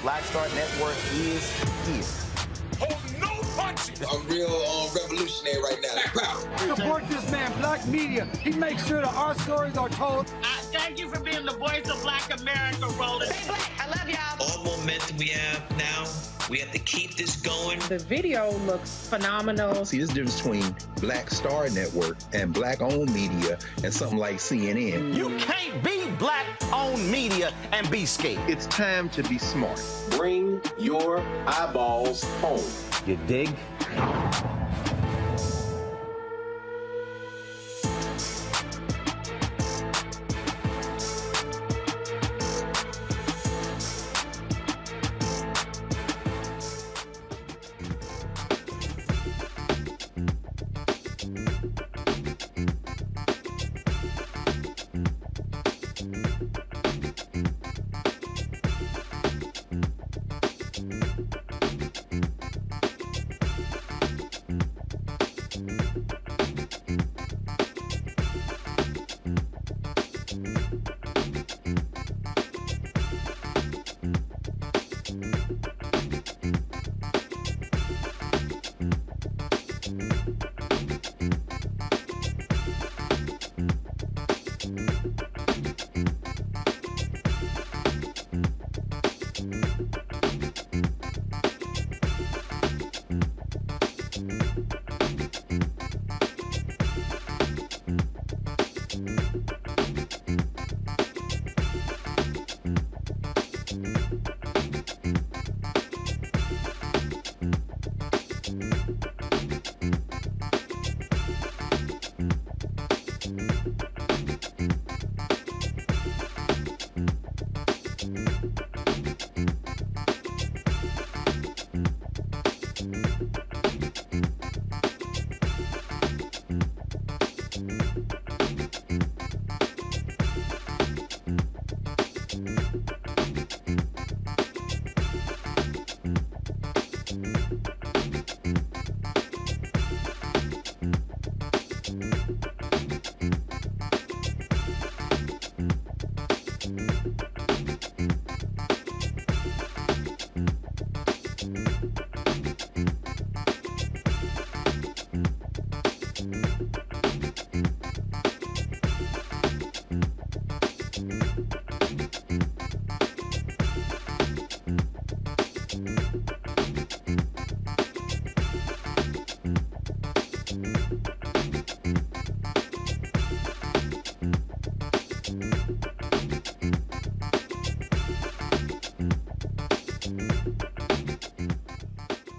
Black Star Network is here. Oh, I'm real revolutionary right now. Support this man, Black Media. He makes sure that our stories are told. Thank you for being the voice of Black America, Roland. Stay black. I love y'all. All momentum we have now, we have to keep this going. The video looks phenomenal. See, there's a difference between Black Star Network and Black-owned media and something like CNN. You can't be Black-owned media and be scared. It's time to be smart. Bring your eyeballs home. You dig?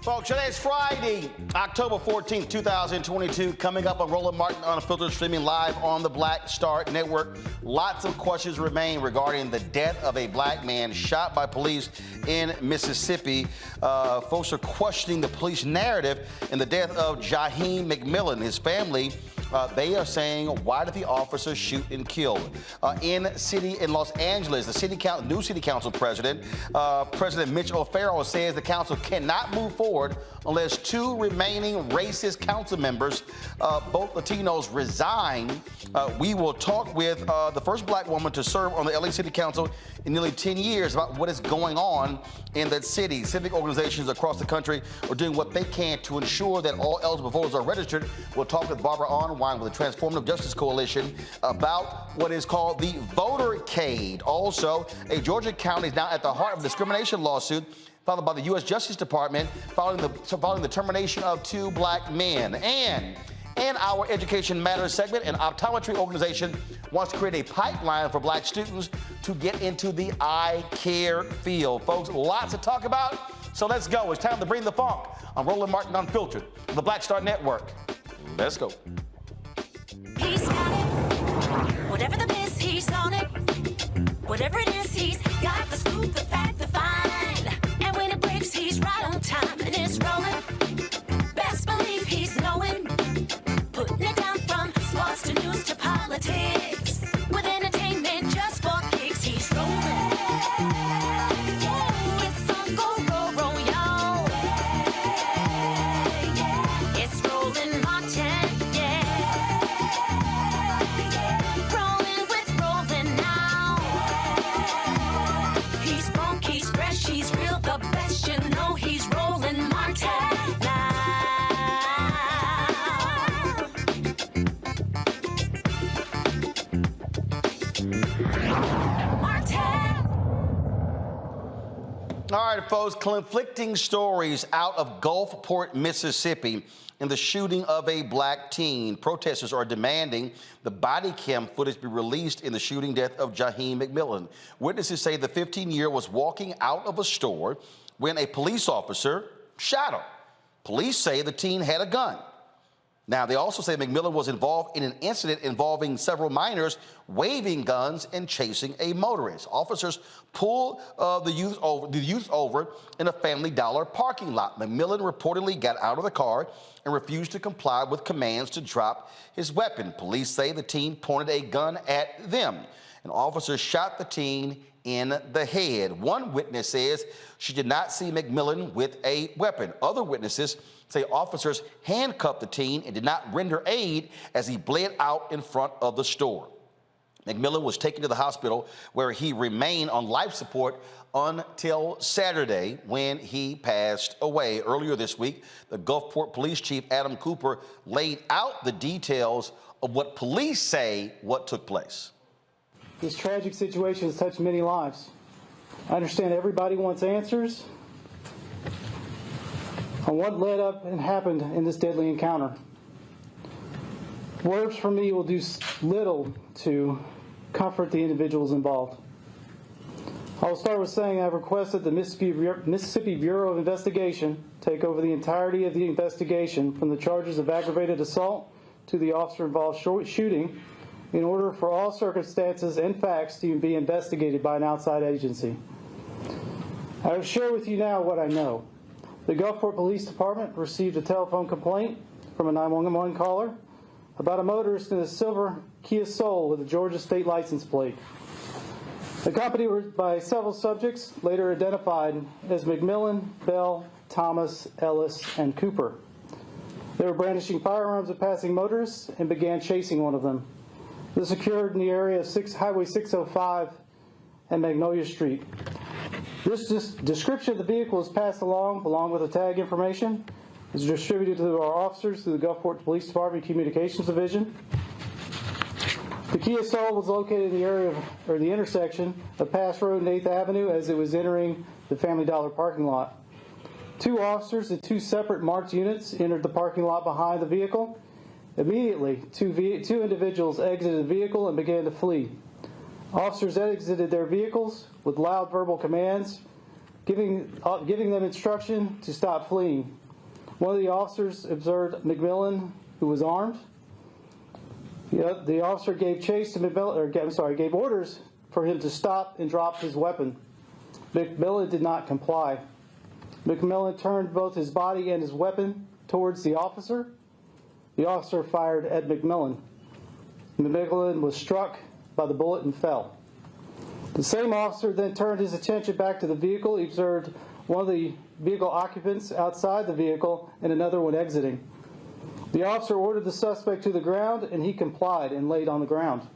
Folks, today is Friday, October 14th, 2022. Coming up on Roland Martin Unfiltered, streaming live on the Black Star Network. Lots of questions remain regarding the death of a black man shot by police in Mississippi. Folks are questioning the police narrative in the death of Jaheim McMillan. His family, they are saying, why did the officer shoot and kill? In Los Angeles, the new city council president, President Mitch says the council cannot move forward unless two remaining racist council members, both Latinos, resign. We will talk with the first black woman to serve on the LA City Council in nearly 10 years about what is going on in that city. Civic organizations across the country are doing what they can to ensure that all eligible voters are registered. We'll talk with Barbara Arnwine with the Transformative Justice Coalition about what is called the Votercade. Also, a Georgia county is now at the heart of a discrimination lawsuit filed by the U.S. Justice Department following the termination of two black men. And in our Education Matters segment, an optometry organization wants to create a pipeline for black students to get into the eye care field. Folks, lots to talk about, so let's go. It's time to bring the funk on Roland Martin Unfiltered on the Black Star Network. Let's go. He's got it. Whatever the biz, he's on it. Whatever it is, he's got the scoop, the fact, the find. And when it breaks, he's right on time and it's rolling. Best believe he's knowing. Putting it down from sports to news to politics. With entertainment just for kicks, he's rolling. It's on go, y'all. It's Roland Martin, rolling with Roland now. He's funky, he's fresh, he's real, the best, you know he's Roland Martin. All right, folks, conflicting stories out of Gulfport, Mississippi in the shooting of a black teen. Protesters are demanding the body cam footage be released in the shooting death of Jaheim McMillan. Witnesses say the 15-year-old was walking out of a store when a police officer shot him. Police say the teen had a gun. Now, they also say McMillan was involved in an incident involving several minors waving guns and chasing a motorist. Officers pulled the youth over in a Family Dollar parking lot. McMillan reportedly got out of the car and refused to comply with commands to drop his weapon. Police say the teen pointed a gun at them. An officer shot the teen in the head. One witness says she did not see McMillan with a weapon. Other witnesses say officers handcuffed the teen and did not render aid as he bled out in front of the store. McMillan was taken to the hospital where he remained on life support until Saturday when he passed away. Earlier this week, the Gulfport Police Chief Adam Cooper laid out the details of what police say what took place. This tragic situation has touched many lives. I understand everybody wants answers on what led up and happened in this deadly encounter. Words from me will do little to comfort the individuals involved. I will start with saying I've requested the Mississippi Bureau of Investigation take over the entirety of the investigation from the charges of aggravated assault to the officer-involved shooting in order for all circumstances and facts to be investigated by an outside agency. I will share with you now what I know. The Gulfport Police Department received a telephone complaint from a 911 caller about a motorist in a silver Kia Soul with a Georgia state license plate. Accompanied by several subjects later identified as McMillan, Bell, Thomas, Ellis, and Cooper. They were brandishing firearms at passing motorists and began chasing one of them. This occurred in the area of Highway 605 and Magnolia Street. This description of the vehicle is passed along with the tag information. It's distributed to our officers through the Gulfport Police Department Communications Division. The Kia Soul was located in the area of, the intersection of Pass Road and 8th Avenue as it was entering the Family Dollar parking lot. Two officers in two separate marked units entered the parking lot behind the vehicle. Immediately, two individuals exited the vehicle and began to flee. Officers exited their vehicles with loud verbal commands, giving them instruction to stop fleeing. One of the officers observed McMillan, who was armed. The officer gave chase to McMillan, gave orders for him to stop and drop his weapon. McMillan did not comply. McMillan turned both his body and his weapon towards the officer. The officer fired at McMillan. McMillan was struck by the bullet and fell. The same officer then turned his attention back to the vehicle. He observed one of the vehicle occupants outside the vehicle and another one exiting. The officer ordered the suspect to the ground, and he complied and laid on the ground.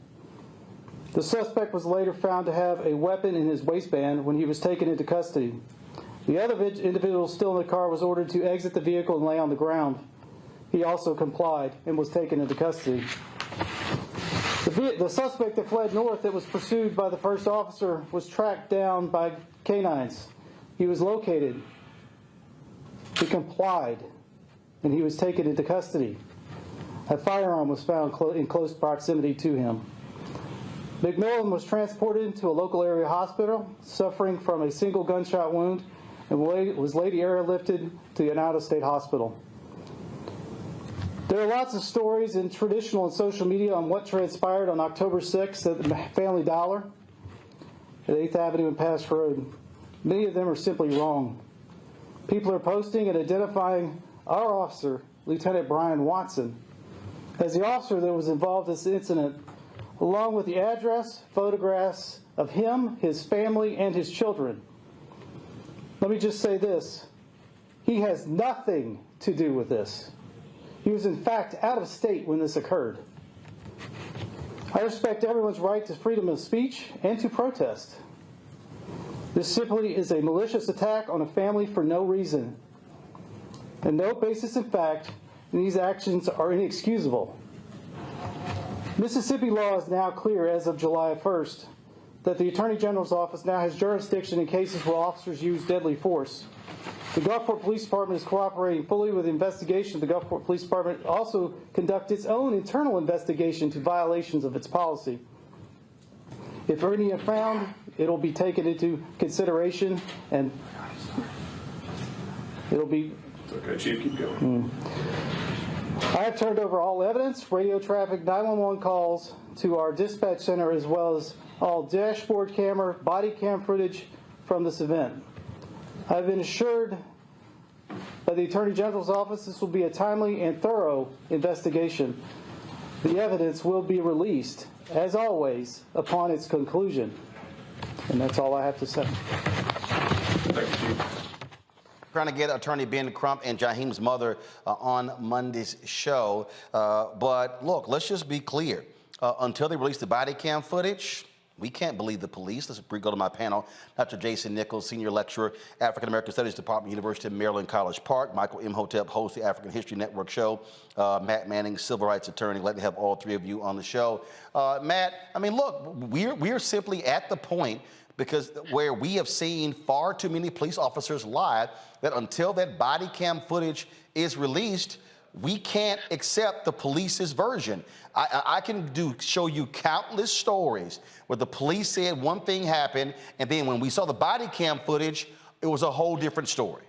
The suspect was later found to have a weapon in his waistband when he was taken into custody. The other individual still in the car was ordered to exit the vehicle and lay on the ground. He also complied and was taken into custody. The suspect that fled north that was pursued by the first officer was tracked down by canines. He was located. He complied, and he was taken into custody. A firearm was found in close proximity to him. McMillan was transported to a local area hospital, suffering from a single gunshot wound, and was later airlifted to an out-of-state hospital. There are lots of stories in traditional and social media on what transpired on October 6th at the Family Dollar at 8th Avenue and Pass Road. Many of them are simply wrong. People are posting and identifying our officer, Lieutenant Brian Watson, as the officer that was involved in this incident, along with the address, photographs of him, his family, and his children. Let me just say this. He has nothing to do with this. He was, in fact, out of state when this occurred. I respect everyone's right to freedom of speech and to protest. This simply is a malicious attack on a family for no reason and no basis in fact, and these actions are inexcusable. Mississippi law is now clear as of July 1st that the Attorney General's office now has jurisdiction in cases where officers use deadly force. The Gulfport Police Department is cooperating fully with the investigation. The Gulfport Police Department also conducts its own internal investigation to violations of its policy. If any are found, it will be taken into consideration, and it'll be... Okay, Chief, keep going. I have turned over all evidence, radio traffic, 911 calls to our dispatch center, as well as all dashboard camera, body cam footage from this event. I've been assured by the Attorney General's office this will be a timely and thorough investigation. The evidence will be released, as always, upon its conclusion. And that's all I have to say. Thank you, Chief. Trying to get Attorney Ben Crump and Jaheim's mother on Monday's show. But look, let's just be clear. Until they release the body cam footage, we can't believe the police. Let's go to my panel. Dr. Jason Nichols, Senior Lecturer, African American Studies Department, University of Maryland, College Park. Michael Imhotep, host the African History Network show. Matt Manning, Civil Rights Attorney. Glad to have all three of you on the show. Matt, I mean, look, we're simply at the point because where we have seen far too many police officers lie, that until that body cam footage is released, we can't accept the police's version. I can show you countless stories where the police said one thing happened, and then when we saw the body cam footage, it was a whole different story.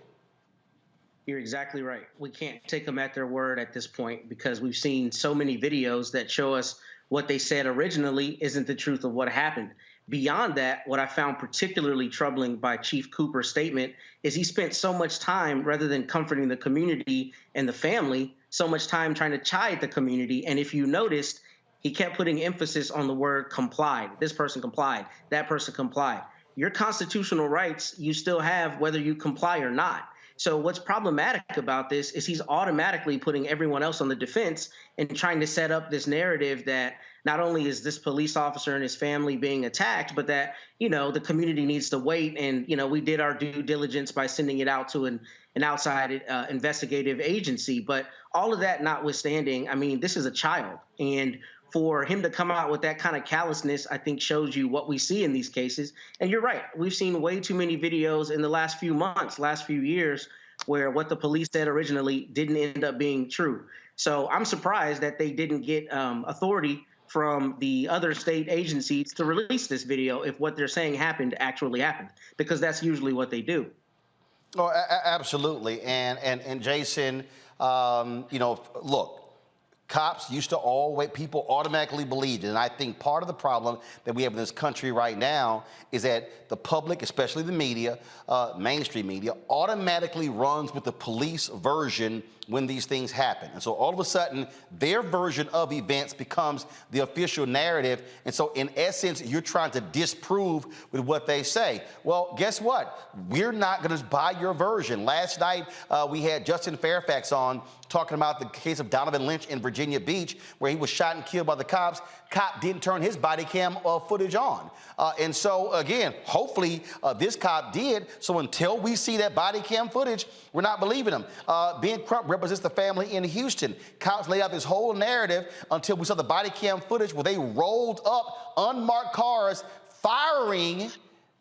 You're exactly right. We can't take them at their word at this point because we've seen so many videos that show us what they said originally isn't the truth of what happened. Beyond that, what I found particularly troubling by Chief Cooper's statement is he spent so much time, rather than comforting the community and the family, so much time trying to chide the community. And if you noticed, he kept putting emphasis on the word complied. This person complied, that person complied. Your constitutional rights you still have whether you comply or not. So what's problematic about this is he's automatically putting everyone else on the defense and trying to set up this narrative that not only is this police officer and his family being attacked, but that, you know, the community needs to wait. And, you know, we did our due diligence by sending it out to an outside investigative agency. But all of that notwithstanding, I mean, this is a child. And for him to come out with that kind of callousness, I think shows you what we see in these cases. And you're right. We've seen way too many videos in the last few months, last few years, where what the police said originally didn't end up being true. So I'm surprised that they didn't get authority from the other state agencies to release this video if what they're saying happened actually happened, because that's usually what they do. Oh, absolutely. And Jason, you know, look, cops used to always, people automatically believed it. And I think part of the problem that we have in this country right now is that the public, especially the media, mainstream media, automatically runs with the police version when these things happen. And so all of a sudden, their version of events becomes the official narrative. And so in essence, you're trying to disprove with what they say. Well, guess what? We're not going to buy your version. Last night, we had Justin Fairfax on talking about the case of Donovan Lynch in Virginia Beach, where he was shot and killed by the cops. Cop didn't turn his body cam footage on. And so, again, hopefully this cop did. So until we see that body cam footage, we're not believing him. Ben Crump represents the family in Houston. Cops laid out this whole narrative until we saw the body cam footage where they rolled up unmarked cars firing.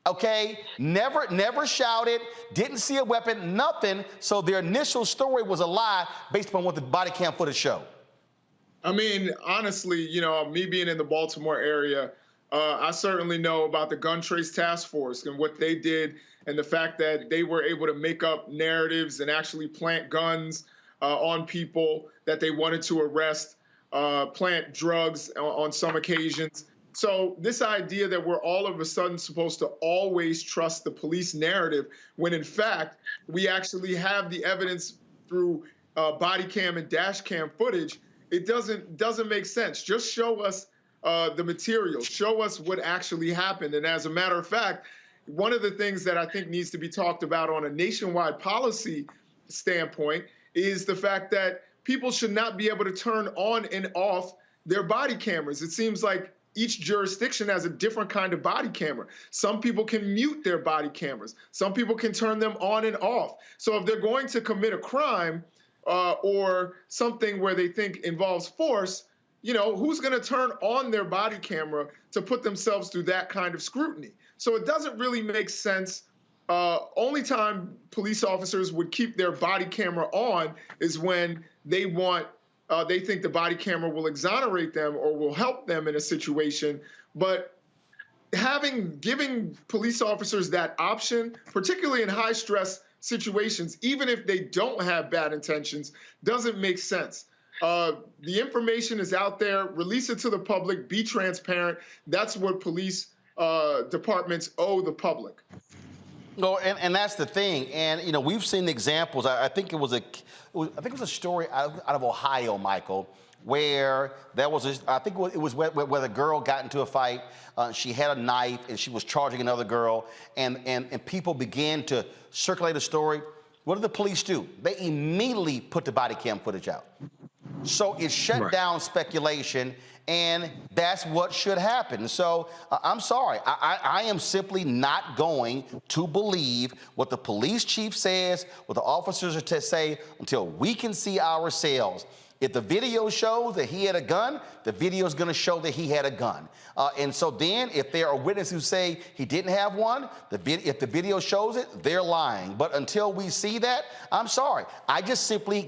Okay, never shouted, didn't see a weapon, nothing. So their initial story was a lie based upon what the body cam footage showed. I mean, honestly, you know, me being in the Baltimore area, I certainly know about the Gun Trace Task Force and what they did and the fact that they were able to make up narratives and actually plant guns on people that they wanted to arrest, plant drugs on some occasions. So this idea that we're all of a sudden supposed to always trust the police narrative, when in fact we actually have the evidence through body cam and dash cam footage, it doesn't make sense. Just show us the material, show us what actually happened. And as a matter of fact, one of the things that I think needs to be talked about on a nationwide policy standpoint is the fact that people should not be able to turn on and off their body cameras. It seems like each jurisdiction has a different kind of body camera. Some people can mute their body cameras. Some people can turn them on and off. So if they're going to commit a crime or something where they think involves force, who's going to turn on their body camera to put themselves through that kind of scrutiny? So it doesn't really make sense. Only time police officers would keep their body camera on is when they think the body camera will exonerate them or will help them in a situation. But giving police officers that option, particularly in high stress situations, even if they don't have bad intentions, doesn't make sense. The information is out there. Release it to the public. Be transparent. That's what police departments owe the public. No, and that's the thing. And we've seen examples. I think it was a story out of Ohio, Michael, where there was it was where the girl got into a fight. She had a knife and she was charging another girl, and people began to circulate a story. What did the police do? They immediately put the body cam footage out. So it shut down speculation, and that's what should happen. So I'm sorry. I am simply not going to believe what the police chief says, what the officers are to say, until we can see ourselves. If the video shows that he had a gun, the video is going to show that he had a gun. And so then if there are witnesses who say he didn't have one, if the video shows it, they're lying. But until we see that, I'm sorry. I simply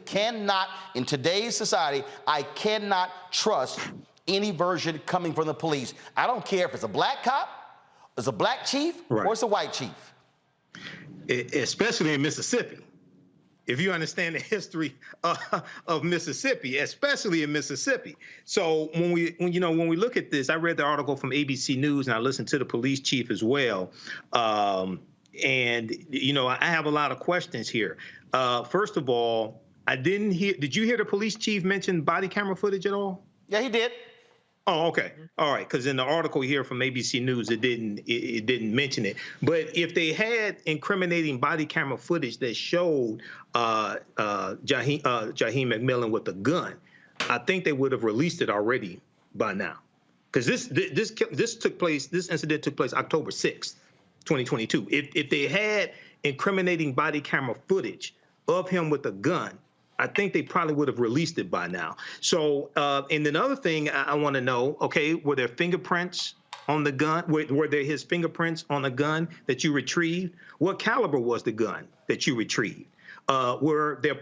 cannot, in today's society, I cannot trust any version coming from the police. I don't care if it's a black cop, it's a black chief, or it's a white chief. Especially in Mississippi. If you understand the history of Mississippi, especially in Mississippi. So when we look at this, I read the article from ABC News and I listened to the police chief as well. And I have a lot of questions here. First of all, did you hear the police chief mention body camera footage at all? Yeah, he did. Oh, okay. All right. Because in the article here from ABC News, it didn't mention it. But if they had incriminating body camera footage that showed Jaheim McMillan with a gun, I think they would have released it already by now. Because this incident took place October 6th, 2022. If they had incriminating body camera footage of him with a gun, I think they probably would have released it by now. So, and another thing I want to know, okay, were there fingerprints on the gun? Were there his fingerprints on the gun that you retrieved? What caliber was the gun that you retrieved? Were there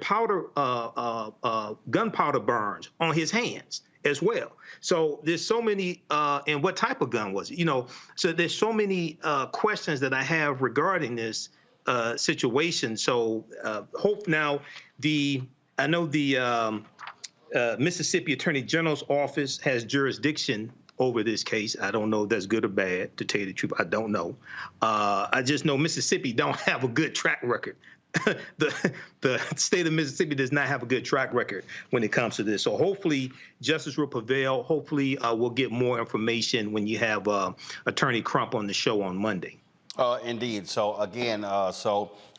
gunpowder burns on his hands as well? So there's so many, and what type of gun was it? So there's so many questions that I have regarding this situation. So I know the Mississippi Attorney General's office has jurisdiction over this case. I don't know if that's good or bad, to tell you the truth. I don't know. I just know Mississippi don't have a good track record. The state of Mississippi does not have a good track record when it comes to this. So hopefully justice will prevail. Hopefully we'll get more information when you have Attorney Crump on the show on Monday. Indeed. So again,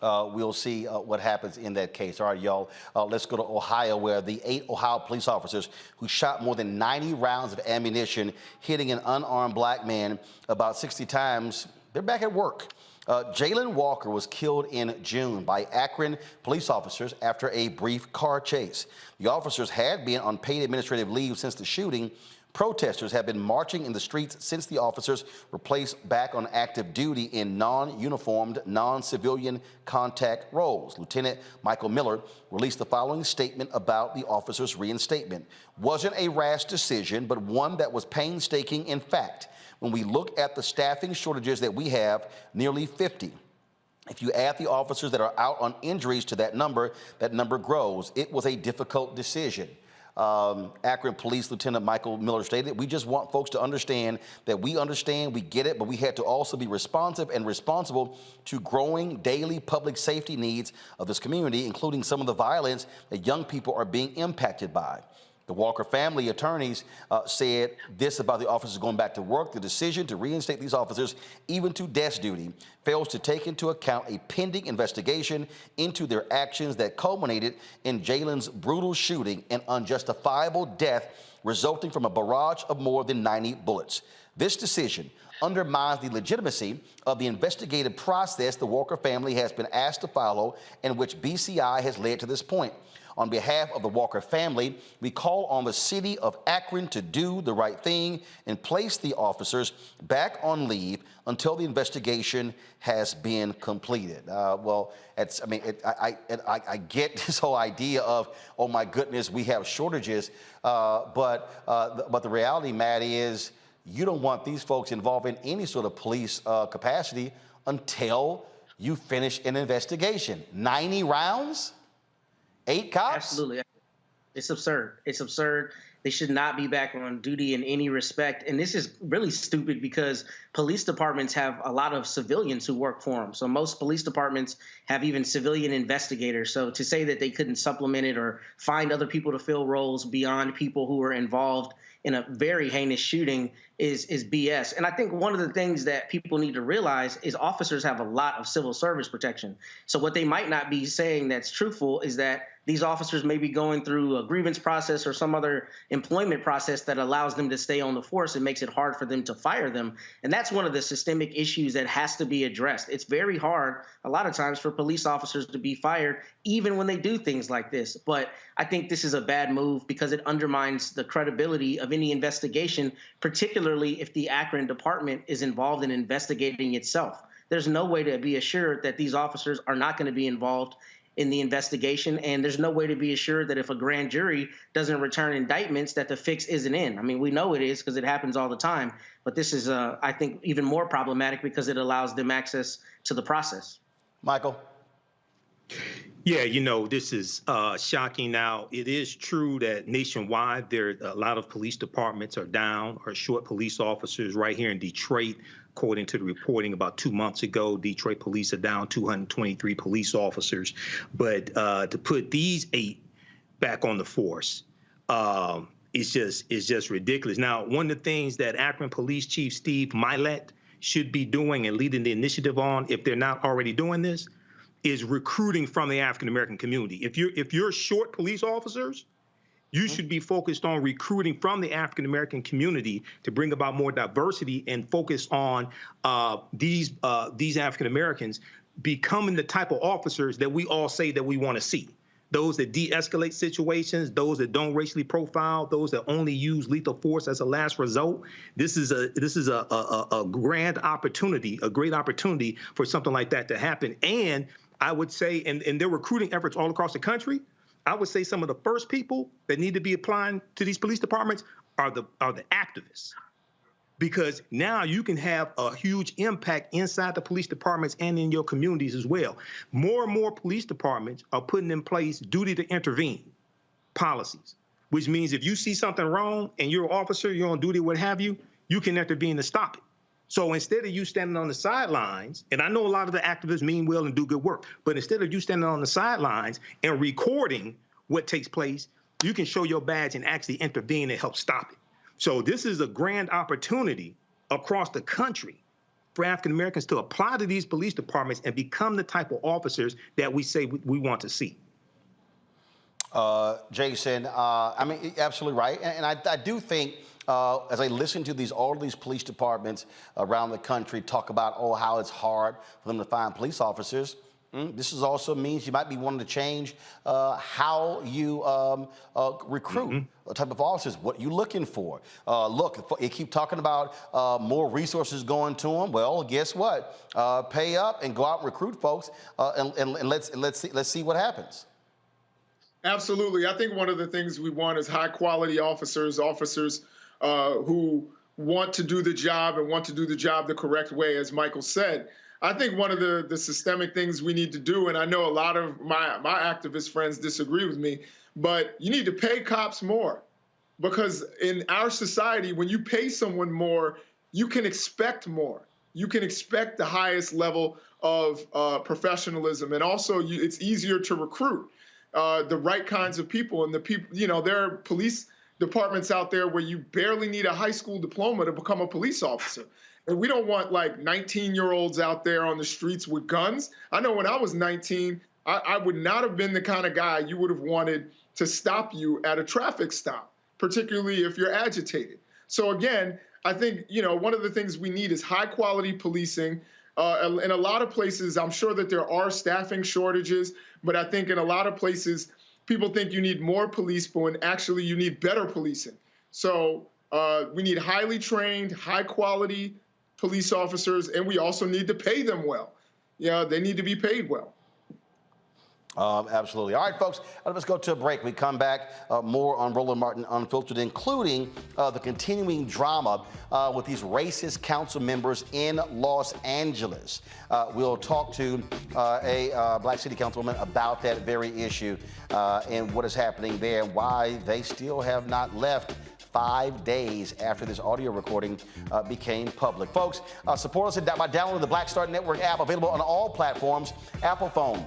we'll see what happens in that case. All right, y'all, let's go to Ohio, where the 8 Ohio police officers who shot more than 90 rounds of ammunition, hitting an unarmed black man about 60 times, they're back at work. Jayland Walker was killed in June by Akron police officers after a brief car chase. The officers had been on paid administrative leave since the shooting. Protesters have been marching in the streets since the officers were placed back on active duty in non-uniformed, non-civilian contact roles. Lieutenant Michael Miller released the following statement about the officers' reinstatement. Wasn't a rash decision, but one that was painstaking in fact. When we look at the staffing shortages that we have, nearly 50. If you add the officers that are out on injuries to that number grows. It was a difficult decision. Akron Police Lieutenant Michael Miller stated, we just want folks to understand that we understand, we get it, but we had to also be responsive and responsible to growing daily public safety needs of this community, including some of the violence that young people are being impacted by. The Walker family attorneys said this about the officers going back to work. The decision to reinstate these officers, even to desk duty, fails to take into account a pending investigation into their actions that culminated in Jayland's brutal shooting and unjustifiable death resulting from a barrage of more than 90 bullets. This decision undermines the legitimacy of the investigative process the Walker family has been asked to follow and which BCI has led to this point. On behalf of the Walker family, we call on the city of Akron to do the right thing and place the officers back on leave until the investigation has been completed. I get this whole idea of, oh my goodness, we have shortages, but the reality, Matt, is you don't want these folks involved in any sort of police capacity until you finish an investigation. 90 rounds? 8 cops? Absolutely. It's absurd. It's absurd. They should not be back on duty in any respect. And this is really stupid because police departments have a lot of civilians who work for them. So most police departments have even civilian investigators. So to say that they couldn't supplement it or find other people to fill roles beyond people who were involved in a very heinous shooting is BS. And I think one of the things that people need to realize is officers have a lot of civil service protection. So what they might not be saying that's truthful is that these officers may be going through a grievance process or some other employment process that allows them to stay on the force and makes it hard for them to fire them. And that's one of the systemic issues that has to be addressed. It's very hard a lot of times for police officers to be fired, even when they do things like this. But I think this is a bad move because it undermines the credibility of any investigation, particularly if the Akron department is involved in investigating itself. There's no way to be assured that these officers are not going to be involved in the investigation, and there's no way to be assured that if a grand jury doesn't return indictments that the fix isn't in. I mean, we know it is because it happens all the time, but this is, I think, even more problematic because it allows them access to the process. Michael? Yeah, this is shocking. Now, it is true that nationwide, a lot of police departments are down or short police officers. Right here in Detroit, according to the reporting about 2 months ago, Detroit police are down 223 police officers. But to put these 8 back on the force is just ridiculous. Now, one of the things that Akron Police Chief Steve Milet should be doing and leading the initiative on, if they're not already doing this, is recruiting from the African-American community. If you're short police officers, you should be focused on recruiting from the African-American community to bring about more diversity and focus on these African-Americans becoming the type of officers that we all say that we want to see. Those that de-escalate situations, those that don't racially profile, those that only use lethal force as a last result. This is a grand opportunity, a great opportunity for something like that to happen. And I would say, and their recruiting efforts all across the country, I would say some of the first people that need to be applying to these police departments are the activists. Because now you can have a huge impact inside the police departments and in your communities as well. More and more police departments are putting in place duty to intervene policies, which means if you see something wrong and you're an officer, you're on duty, what have you, you can intervene to stop it. So instead of you standing on the sidelines, and I know a lot of the activists mean well and do good work, but instead of you standing on the sidelines and recording what takes place, you can show your badge and actually intervene and help stop it. So this is a grand opportunity across the country for African Americans to apply to these police departments and become the type of officers that we say we want to see. Jason, absolutely right. And I do think, as I listen to all these police departments around the country talk about, how it's hard for them to find police officers, this is also means you might be wanting to change how you recruit the type of officers, what you're looking for. Look, you keep talking about more resources going to them. Well, guess what? Pay up and go out and recruit folks, and let's see what happens. Absolutely. I think one of the things we want is high quality officers who want to do the job and want to do the job the correct way, as Michael said. I think one of the systemic things we need to do, and I know a lot of my activist friends disagree with me, but you need to pay cops more. Because in our society, when you pay someone more, you can expect more. You can expect the highest level of professionalism. And also, it's easier to recruit the right kinds of people. And the people, there are police departments out there where you barely need a high school diploma to become a police officer. And we don't want 19-year-olds out there on the streets with guns. I know when I was 19, I would not have been the kind of guy you would have wanted to stop you at a traffic stop, particularly if you're agitated. So again, I think, one of the things we need is high quality policing. In a lot of places, I'm sure that there are staffing shortages, but I think in a lot of places, people think you need more police, but when actually you need better policing. So we need highly trained, high quality police officers, and we also need to pay them well. They need to be paid well. Absolutely. All right, folks, let's go to a break. We come back, more on Roland Martin Unfiltered, including the continuing drama with these racist council members in Los Angeles. We'll talk to a black city councilwoman about that very issue and what is happening there and why they still have not left 5 days after this audio recording became public. Folks, support us by downloading the Black Star Network app, available on all platforms: Apple phone,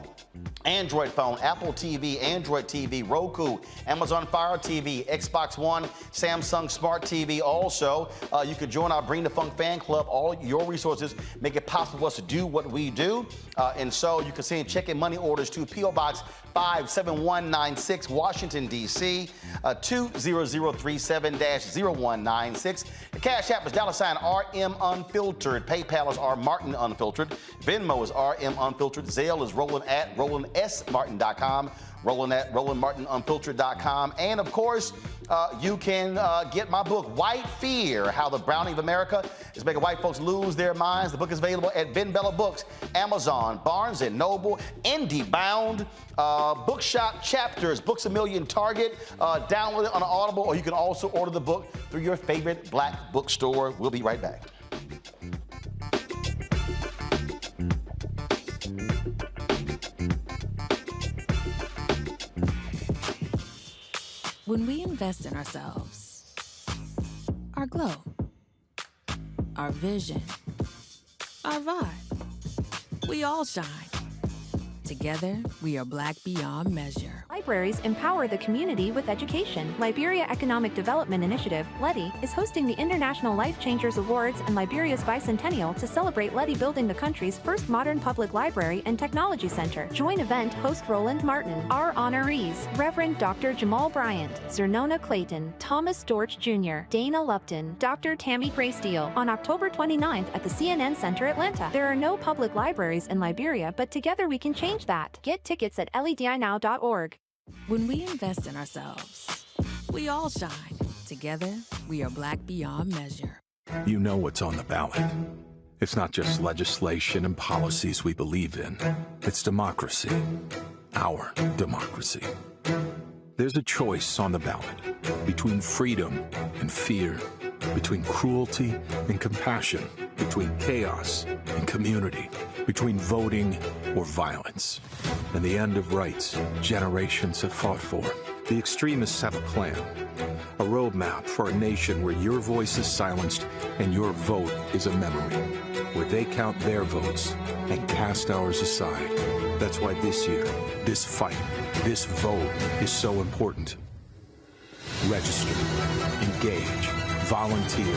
Android phone, Apple TV, Android TV, Roku, Amazon Fire TV, Xbox One, Samsung Smart TV. Also, you could join our Bring the Funk fan club. All your resources make it possible for us to do what we do. And so you can send check and money orders to P.O. Box 57196, Washington, D.C., 20037-0196. The Cash App is $RM Unfiltered. PayPal is R Martin Unfiltered. Venmo is RM Unfiltered. Zelle is Roland at RolandSMartin.com. Roland at RolandMartinUnfiltered.com. And of course, you can get my book, White Fear: How the Browning of America is Making White Folks Lose Their Minds. The book is available at Ben Bella Books, Amazon, Barnes & Noble, IndieBound, Bookshop Chapters, Books A Million, Target. Download it on Audible, or you can also order the book through your favorite black bookstore. We'll be right back. When we invest in ourselves, our glow, our vision, our vibe, we all shine. Together, we are black beyond measure. Libraries empower the community with education. Liberia Economic Development Initiative, LEDI, is hosting the International Life Changers Awards and Liberia's bicentennial to celebrate LEDI building the country's first modern public library and technology center. Join event host Roland Martin. Our honorees: Reverend Dr. Jamal Bryant, Zernona Clayton, Thomas Dorch Jr., Dana Lupton, Dr. Tammy Graysteele, on October 29th at the CNN Center, Atlanta. There are no public libraries in Liberia, but together we can change that. Get tickets at ledinow.org. When we invest in ourselves, we all shine. Together, we are black beyond measure. You know what's on the ballot. It's not just legislation and policies we believe in. It's democracy. Our democracy. There's a choice on the ballot between freedom and fear, between cruelty and compassion, between chaos and community, between voting or violence, and the end of rights generations have fought for. The extremists have a plan, a roadmap for a nation where your voice is silenced and your vote is a memory, where they count their votes and cast ours aside. That's why this year, this fight, this vote is so important. Register, engage, volunteer,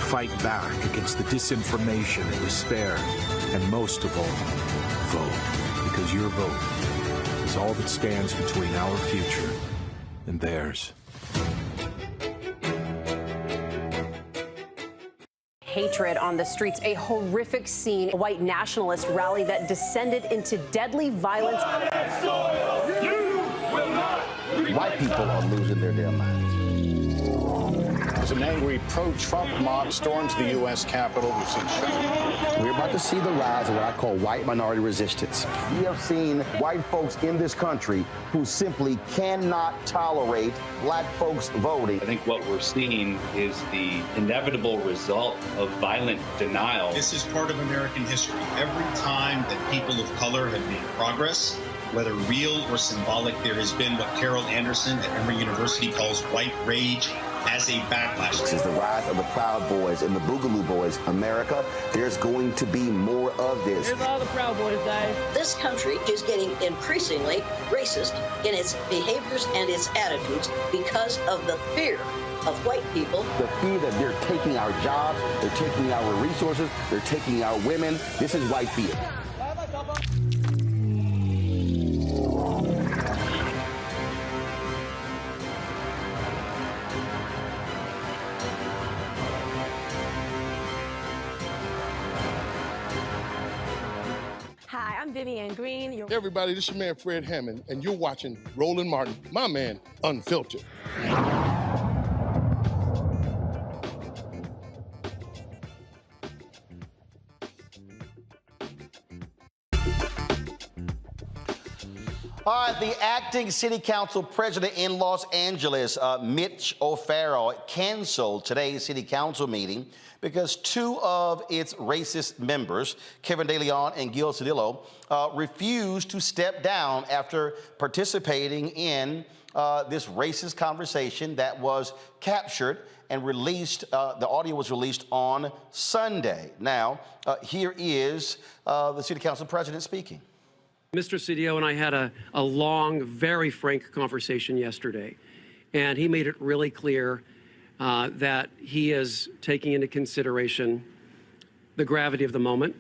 fight back against the disinformation and despair, and most of all, vote, because your vote is all that stands between our future and theirs. Hatred on the streets, a horrific scene, a white nationalist rally that descended into deadly violence. White people are losing their damn minds. As an angry pro-Trump mob storms the U.S. Capitol, we've seen shooting. We're about to see the rise of what I call white minority resistance. We have seen white folks in this country who simply cannot tolerate black folks voting. I think what we're seeing is the inevitable result of violent denial. This is part of American history. Every time that people of color have made progress, whether real or symbolic, there has been what Carol Anderson at Emory University calls white rage as a backlash. This is the rise of the Proud Boys and the Boogaloo Boys. America, there's going to be more of this. Here's all the Proud Boys, guys. This country is getting increasingly racist in its behaviors and its attitudes because of the fear of white people. The fear that they're taking our jobs, they're taking our resources, they're taking our women. This is white fear. I'm Vivian Green. Everybody, this is your man Fred Hammond, and you're watching Roland Martin, my man, Unfiltered. All right, the acting city council president in Los Angeles, Mitch O'Farrell, canceled today's city council meeting because two of its racist members, Kevin De Leon and Gil Cedillo, refused to step down after participating in this racist conversation that was captured and released. The audio was released on Sunday. Now, here is the city council president speaking. Mr. Cedillo and I had a long, very frank conversation yesterday, and he made it really clear that he is taking into consideration the gravity of the moment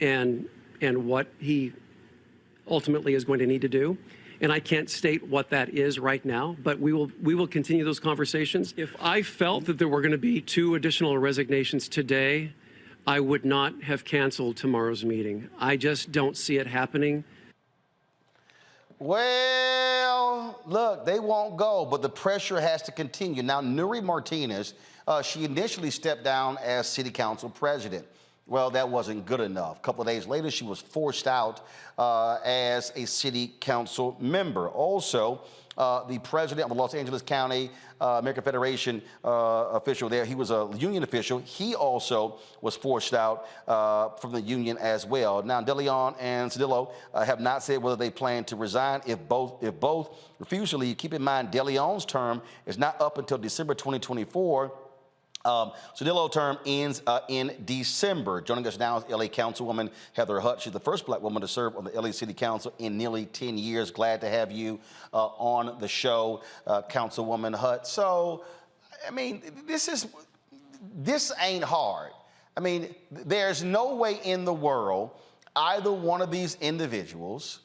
and what he ultimately is going to need to do. And I can't state what that is right now, but we will continue those conversations. If I felt that there were going to be 2 additional resignations today, I would not have canceled tomorrow's meeting. I just don't see it happening. Well, look, they won't go, but the pressure has to continue. Now, Nuri Martinez, she initially stepped down as city council president. Well, that wasn't good enough. A couple of days later, she was forced out as a city council member. Also, the president of the Los Angeles County American Federation official there, he was a union official. He also was forced out from the union as well. Now, De Leon and Cedillo have not said whether they plan to resign. If both refuse to leave, keep in mind De Leon's term is not up until December 2024. Cedillo's term ends in December. Joining us now is LA Councilwoman Heather Hutt. She's the first black woman to serve on the LA City Council in nearly 10 years. Glad to have you on the show, Councilwoman Hutt. So, I mean, this ain't hard. I mean, there's no way in the world either one of these individuals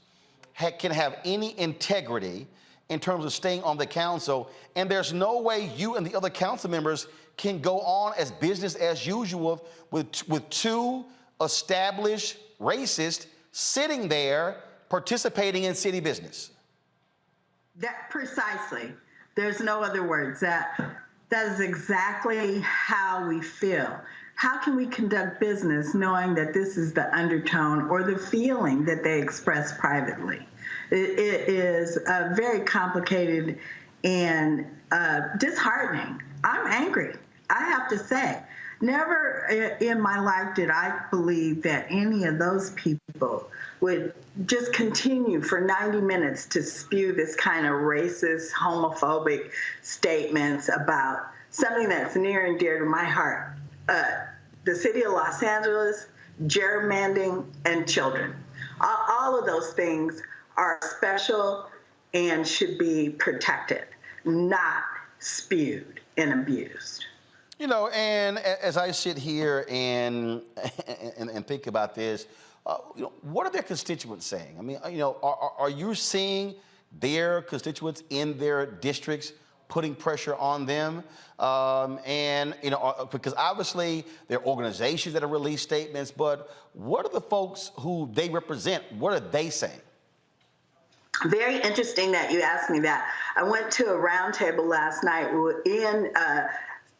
can have any integrity in terms of staying on the council, and there's no way you and the other council members can go on as business as usual with 2 established racists sitting there participating in city business. That precisely. There's no other words. That is exactly how we feel. How can we conduct business knowing that this is the undertone or the feeling that they express privately? It is very complicated and disheartening. I'm angry, I have to say. Never in my life did I believe that any of those people would just continue for 90 minutes to spew this kind of racist, homophobic statements about something that's near and dear to my heart. The city of Los Angeles, gerrymandering, and children. All of those things are special and should be protected, not spewed and abused. You know, and as I sit here and think about this, you know, what are their constituents saying? I mean, you know, are you seeing their constituents in their districts putting pressure on them? And, you know, because obviously there are organizations that have released statements, but what are the folks who they represent? What are they saying? Very interesting that you asked me that. I went to a roundtable last night in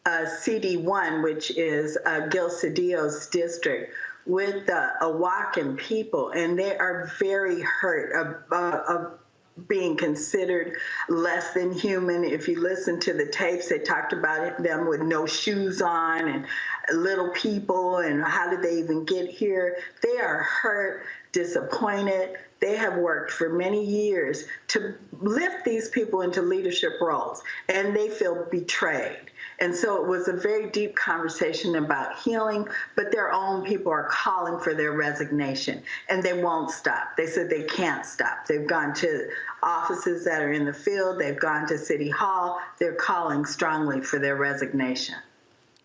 CD1, which is Gil Cedillo's district, with the Awaken people, and they are very hurt of being considered less than human. If you listen to the tapes, they talked about them with no shoes on and little people and how did they even get here. They are hurt, disappointed. They have worked for many years to lift these people into leadership roles, and they feel betrayed. And so it was a very deep conversation about healing, but their own people are calling for their resignation, and they won't stop. They said they can't stop. They've gone to offices that are in the field. They've gone to City Hall. They're calling strongly for their resignation.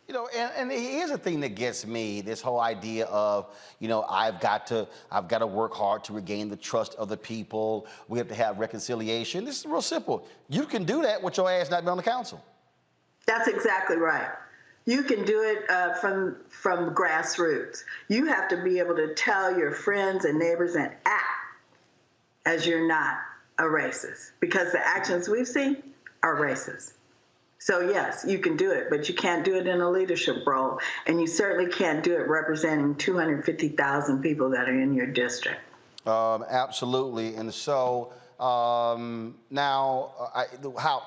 You know, and here's the thing that gets me, this whole idea of, you know, I've got to work hard to regain the trust of the people. We have to have reconciliation. This is real simple. You can do that with your ass not being on the council. That's exactly right. You can do it from grassroots. You have to be able to tell your friends and neighbors and act as you're not a racist, because the actions we've seen are racist. So yes, you can do it, but you can't do it in a leadership role, and you certainly can't do it representing 250,000 people that are in your district. Absolutely. And so now,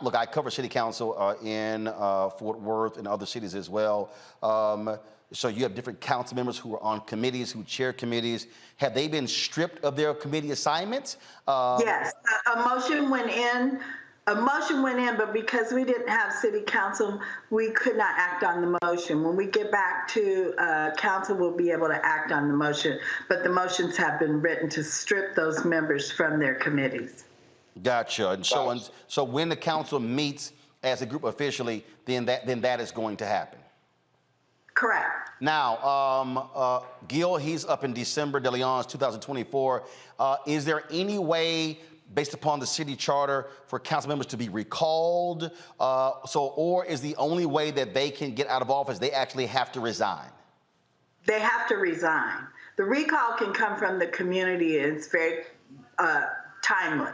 look, I cover city council in Fort Worth and other cities as well. So you have different council members who are on committees, who chair committees. Have they been stripped of their committee assignments? Yes, a motion went in. A motion went in, but because we didn't have city council, we could not act on the motion. When we get back to council, we'll be able to act on the motion, but the motions have been written to strip those members from their committees. Gotcha. And so when the council meets as a group officially, then that is going to happen. Correct. Now, Gil, he's up in December, De Leon's 2024. Is there any way, based upon the city charter, for council members to be recalled? Or is the only way that they can get out of office, they actually have to resign? They have to resign. The recall can come from the community. It's very timely.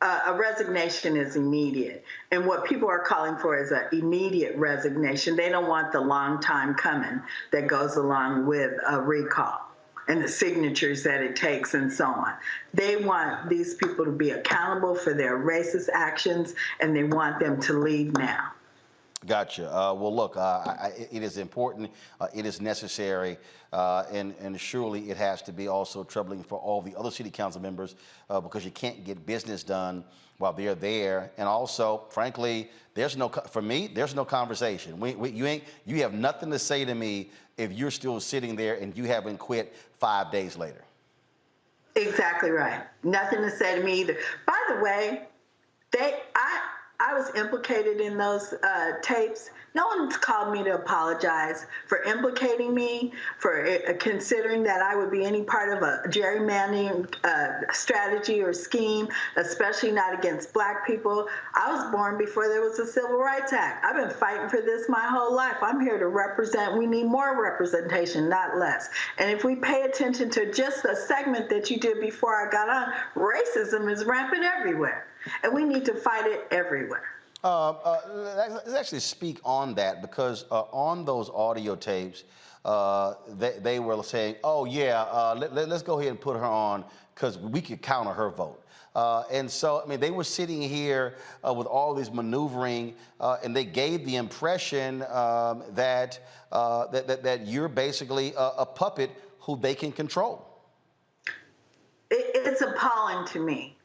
A resignation is immediate. And what people are calling for is an immediate resignation. They don't want the long time coming that goes along with a recall and the signatures that it takes and so on. They want these people to be accountable for their racist actions, and they want them to leave now. Gotcha. Well, look, it is important, it is necessary, and surely it has to be also troubling for all the other city council members because you can't get business done while they're there. And also, frankly, there's no conversation. You have nothing to say to me if you're still sitting there and you haven't quit 5 days later. Exactly right. Nothing to say to me either. By the way, I was implicated in those tapes. No one's called me to apologize for implicating me, for considering that I would be any part of a gerrymandering strategy or scheme, especially not against Black people. I was born before there was a Civil Rights Act. I've been fighting for this my whole life. I'm here to represent. We need more representation, not less. And if we pay attention to just the segment that you did before I got on, racism is rampant everywhere. And we need to fight it everywhere. Let's actually speak on that, because on those audio tapes, they were saying, oh, yeah, let's go ahead and put her on because we could counter her vote. And so, I mean, they were sitting here with all this maneuvering, and they gave the impression that you're basically a puppet who they can control. It's appalling to me.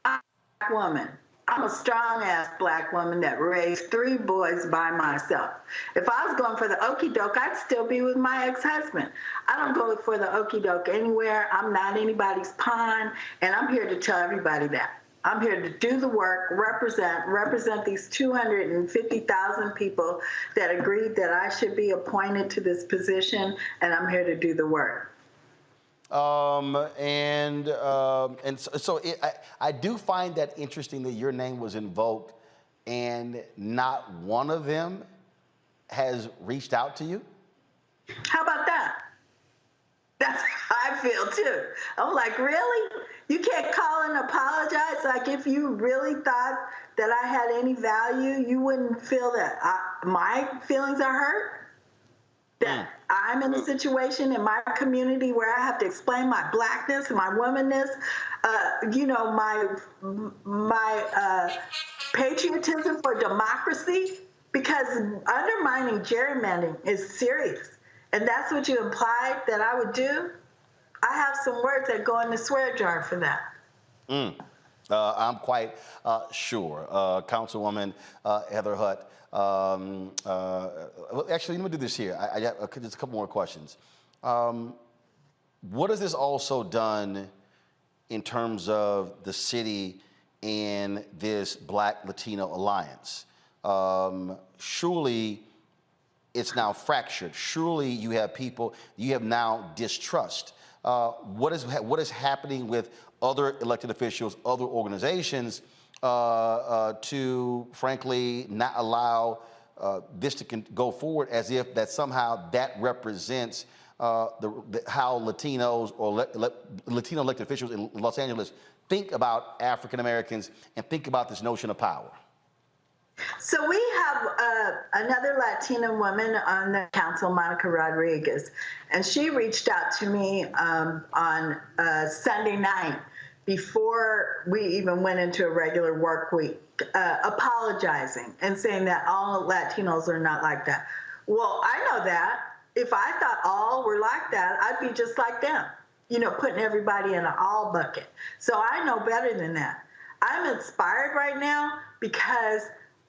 I'm a Black woman. I'm a strong-ass Black woman that raised 3 boys by myself. If I was going for the okie doke, I'd still be with my ex-husband. I don't go for the okie doke anywhere. I'm not anybody's pawn, and I'm here to tell everybody that. I'm here to do the work, represent these 250,000 people that agreed that I should be appointed to this position, and I'm here to do the work. I do find that interesting that your name was invoked and not one of them has reached out to you. How about that? That's how I feel too. I'm like, really? You can't call and apologize? Like, if you really thought that I had any value, you wouldn't feel that my feelings are hurt? That I'm in a situation in my community where I have to explain my Blackness, my womanness, my patriotism for democracy, because undermining gerrymandering is serious. And that's what you implied that I would do? I have some words that go in the swear jar for that. I'm quite sure. Councilwoman Heather Hutt, actually, let me do this here. I have just a couple more questions. What has this also done in terms of the city and this Black Latino alliance? Surely it's now fractured. Surely you have people, you have now distrust. What is happening with other elected officials, other organizations to, frankly, not allow this to go forward as if that somehow that represents how Latinos or Latino elected officials in Los Angeles think about African Americans and think about this notion of power? So we have another Latina woman on the council, Monica Rodriguez, and she reached out to me on Sunday night before we even went into a regular work week, apologizing and saying that all Latinos are not like that. Well, I know that. If I thought all were like that, I'd be just like them, you know, putting everybody in an all bucket. So I know better than that. I'm inspired right now because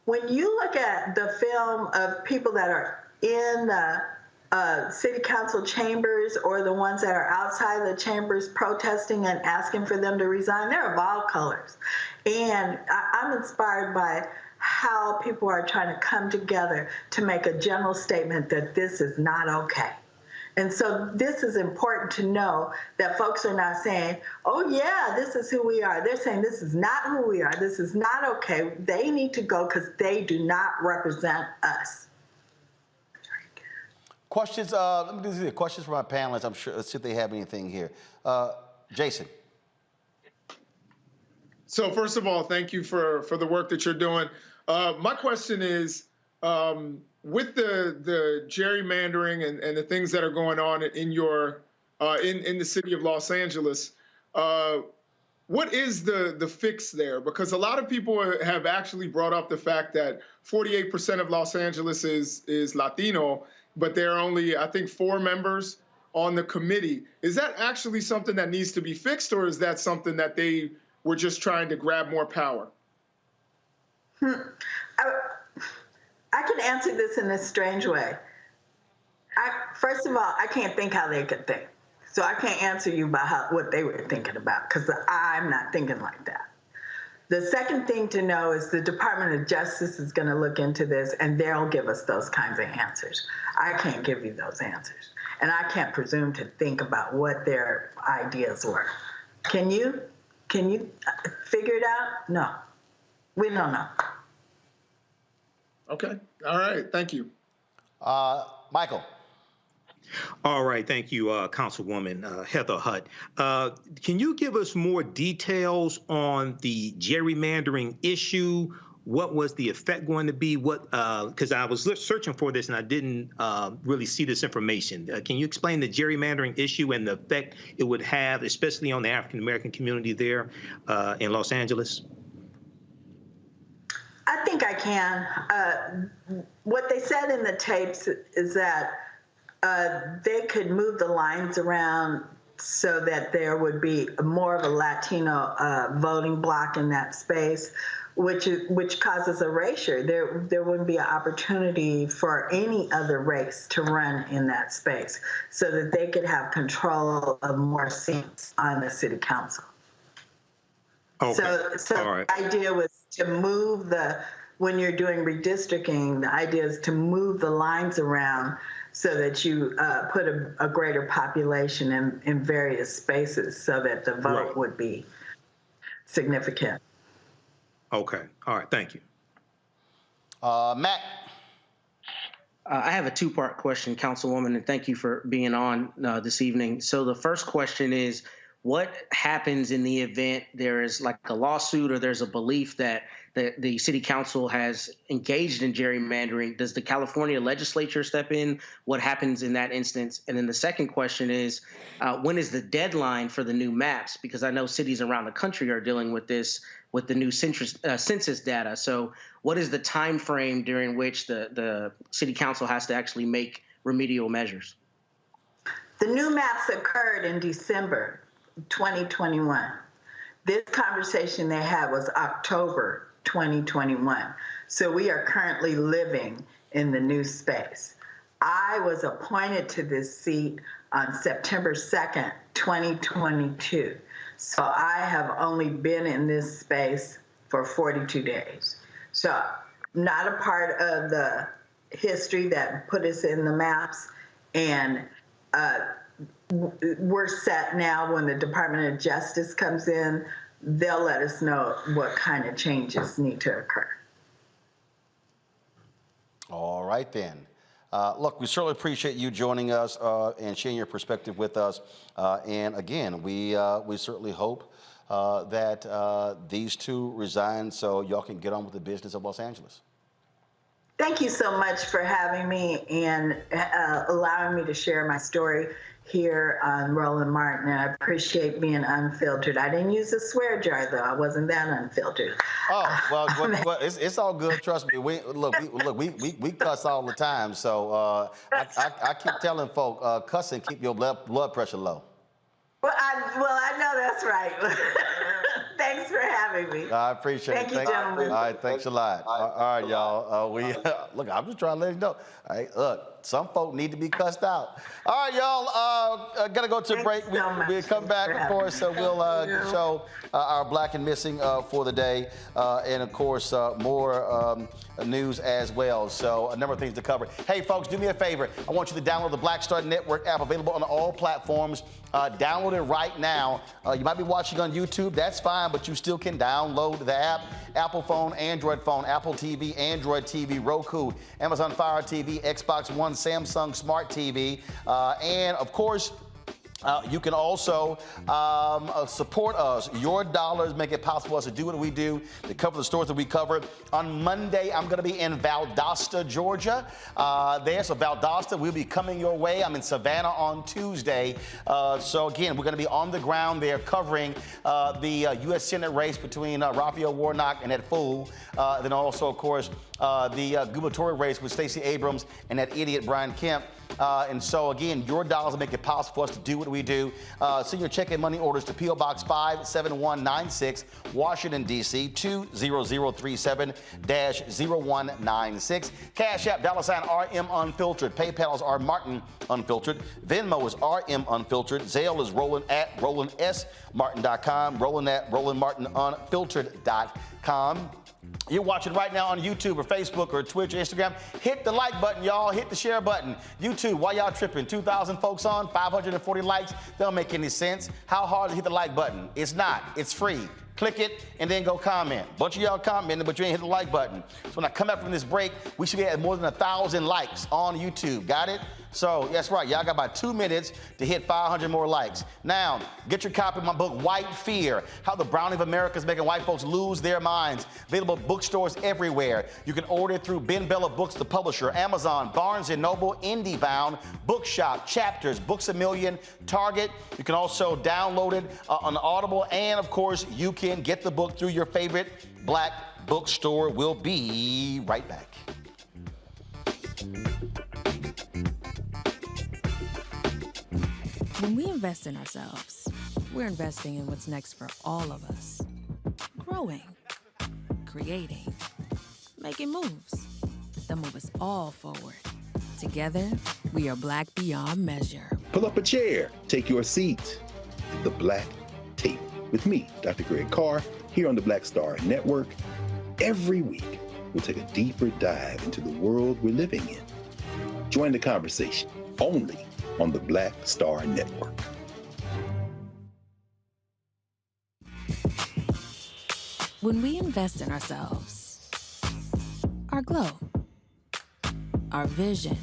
when you look at the film of people that are in the city council chambers or the ones that are outside the chambers protesting and asking for them to resign, they're of all colors. And I'm inspired by how people are trying to come together to make a general statement that this is not okay. And so this is important to know that folks are not saying, oh yeah, this is who we are. They're saying this is not who we are. This is not okay. They need to go because they do not represent us. Questions, let me do this. Questions for my panelists. I'm sure, let's see if they have anything here. Jason. So first of all, thank you for the work that you're doing. My question is, with the gerrymandering and the things that are going on in your in the city of Los Angeles, what is the fix there? Because a lot of people have actually brought up the fact that 48% of Los Angeles is Latino, but there are only, I think, 4 members on the committee. Is that actually something that needs to be fixed, or is that something that they were just trying to grab more power? I can answer this in a strange way. First of all, I can't think how they could think. So I can't answer you about what they were thinking about, because I'm not thinking like that. The second thing to know is the Department of Justice is going to look into this, and they'll give us those kinds of answers. I can't give you those answers. And I can't presume to think about what their ideas were. Can you? Can you figure it out? No. We don't know. Okay. All right. Thank you. Michael. All right. Thank you, Councilwoman Heather Hutt. Can you give us more details on the gerrymandering issue? What was the effect going to be? Because I was searching for this and I didn't really see this information. Can you explain the gerrymandering issue and the effect it would have, especially on the African American community there in Los Angeles? I think I can. What they said in the tapes is that they could move the lines around so that there would be more of a Latino voting bloc in that space, which causes erasure. There wouldn't be an opportunity for any other race to run in that space, so that they could have control of more seats on the city council. Okay. So all right. The idea was to move when you're doing redistricting, the idea is to move the lines around so that you put a greater population in various spaces so that the vote would be significant. Okay. All right. Thank you. Matt. I have a 2-part question, Councilwoman, and thank you for being on this evening. So the first question is, what happens in the event there is like a lawsuit or there's a belief that the city council has engaged in gerrymandering? Does the California legislature step in? What happens in that instance? And then the second question is, when is the deadline for the new maps? Because I know cities around the country are dealing with this with the new census data. So what is the time frame during which the city council has to actually make remedial measures? The new maps occurred in December 2021. This conversation they had was October 2021. So we are currently living in the new space. I was appointed to this seat on September 2nd, 2022. So I have only been in this space for 42 days. So not a part of the history that put us in the maps, and we're set now. When the Department of Justice comes in, they'll let us know what kind of changes need to occur. All right then. Look, we certainly appreciate you joining us and sharing your perspective with us. And again, we certainly hope that these two resign so y'all can get on with the business of Los Angeles. Thank you so much for having me and allowing me to share my story here on Roland Martin. I appreciate being unfiltered. I didn't use a swear jar, though. I wasn't that unfiltered. Oh, well, it's all good. Trust me. We cuss all the time. So I keep telling folk, cussing keep your blood pressure low. Well, I know that's right. Thanks for having me. I appreciate it. Thank you, gentlemen. All right, thanks a lot. All right, y'all. Look, I'm just trying to let you know. All right, look, some folk need to be cussed out. All right, y'all. Gotta go to a break. We'll come back, of course. So we'll show our Black and Missing for the day, and of course more news as well. So a number of things to cover. Hey, folks, do me a favor. I want you to download the Black Star Network app, available on all platforms. Download it right now. You might be watching on YouTube. That's fine, but you still can download the app. Apple phone, Android phone, Apple TV, Android TV, Roku, Amazon Fire TV, Xbox One, Samsung Smart TV, and of course, you can also support us. Your dollars make it possible for us to do what we do, to cover the stories that we cover. On Monday, I'm going to be in Valdosta, Georgia. So Valdosta, we'll be coming your way. I'm in Savannah on Tuesday. So again, we're going to be on the ground there covering the U.S. Senate race between Raphael Warnock and that fool. Then also, of course, the gubernatorial race with Stacey Abrams and that idiot Brian Kemp. And so, again, your dollars will make it possible for us to do what we do. Send your check and money orders to P.O. Box 57196, Washington, D.C., 20037-0196. Cash App, $RM Unfiltered. PayPal is R Martin Unfiltered. Venmo is RM Unfiltered. Zelle is Roland at RolandSMartin.com. Roland at RolandMartinUnfiltered.com. You're watching right now on YouTube or Facebook or Twitch or Instagram. Hit the like button, y'all. Hit the share button. YouTube, why y'all tripping? 2,000 folks on, 540 likes. Don't make any sense. How hard to hit the like button? It's not. It's free. Click it and then go comment. Bunch of y'all commenting, but you ain't hit the like button. So when I come back from this break, we should be at more than 1,000 likes on YouTube. Got it? So that's right. Y'all got about 2 minutes to hit 500 more likes. Now, get your copy of my book, White Fear, How the Browning of America is Making White Folks Lose Their Minds. Available at bookstores everywhere. You can order it through Ben Bella Books, the publisher, Amazon, Barnes & Noble, IndieBound, Bookshop, Chapters, Books A Million, Target. You can also download it on Audible. And, of course, you can get the book through your favorite Black bookstore. We'll be right back. When we invest in ourselves, we're investing in what's next for all of us. Growing, creating, making moves that move us all forward. Together, we are Black beyond measure. Pull up a chair, take your seat. The Black Tape with me, Dr. Greg Carr, here on the Black Star Network. Every week, we'll take a deeper dive into the world we're living in. Join the conversation only on the Black Star Network. When we invest in ourselves, our glow, our vision,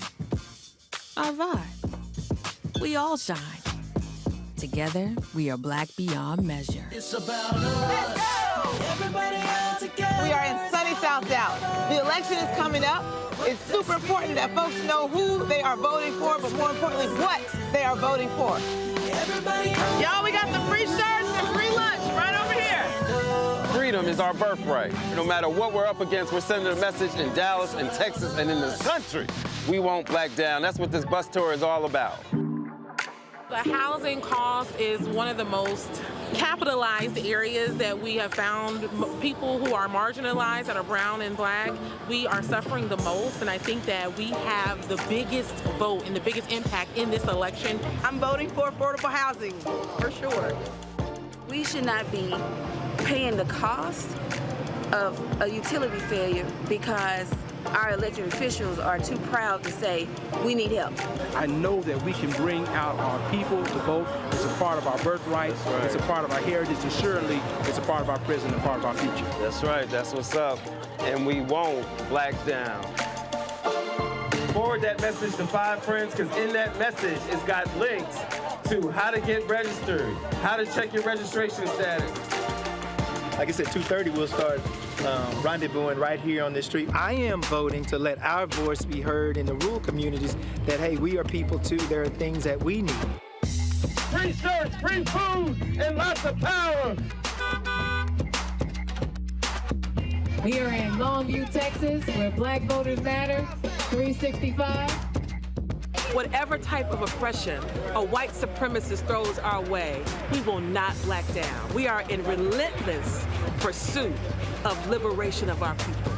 our vibe, we all shine. Together, we are Black beyond measure. It's about us. Everybody all together. We are in sunny South Dallas. The election is coming up. It's super important that folks know who they are voting for, but more importantly, what they are voting for. Y'all, we got some free shirts and free lunch right over here. Freedom is our birthright. No matter what we're up against, we're sending a message in Dallas and Texas and in the country. We won't back down. That's what this bus tour is all about. The housing cost is one of the most capitalized areas that we have found. People who are marginalized, that are brown and Black, we are suffering the most, and I think that we have the biggest vote and the biggest impact in this election. I'm voting for affordable housing, for sure. We should not be paying the cost of a utility failure because our elected officials are too proud to say, we need help. I know that we can bring out our people to vote. It's a part of our birthright. Right. It's a part of our heritage, and surely it's a part of our present and part of our future. That's right. That's what's up. And we won't black down. Forward that message to 5 friends, because in that message, it's got links to how to get registered, how to check your registration status. Like I said, 2:30 we'll start rendezvousing right here on this street. I am voting to let our voice be heard in the rural communities that, hey, we are people too. There are things that we need. Free shirts, free food, and lots of power. We are in Longview, Texas, where Black Voters Matter, 365. Whatever type of oppression a white supremacist throws our way, we will not back down. We are in relentless pursuit of liberation of our people.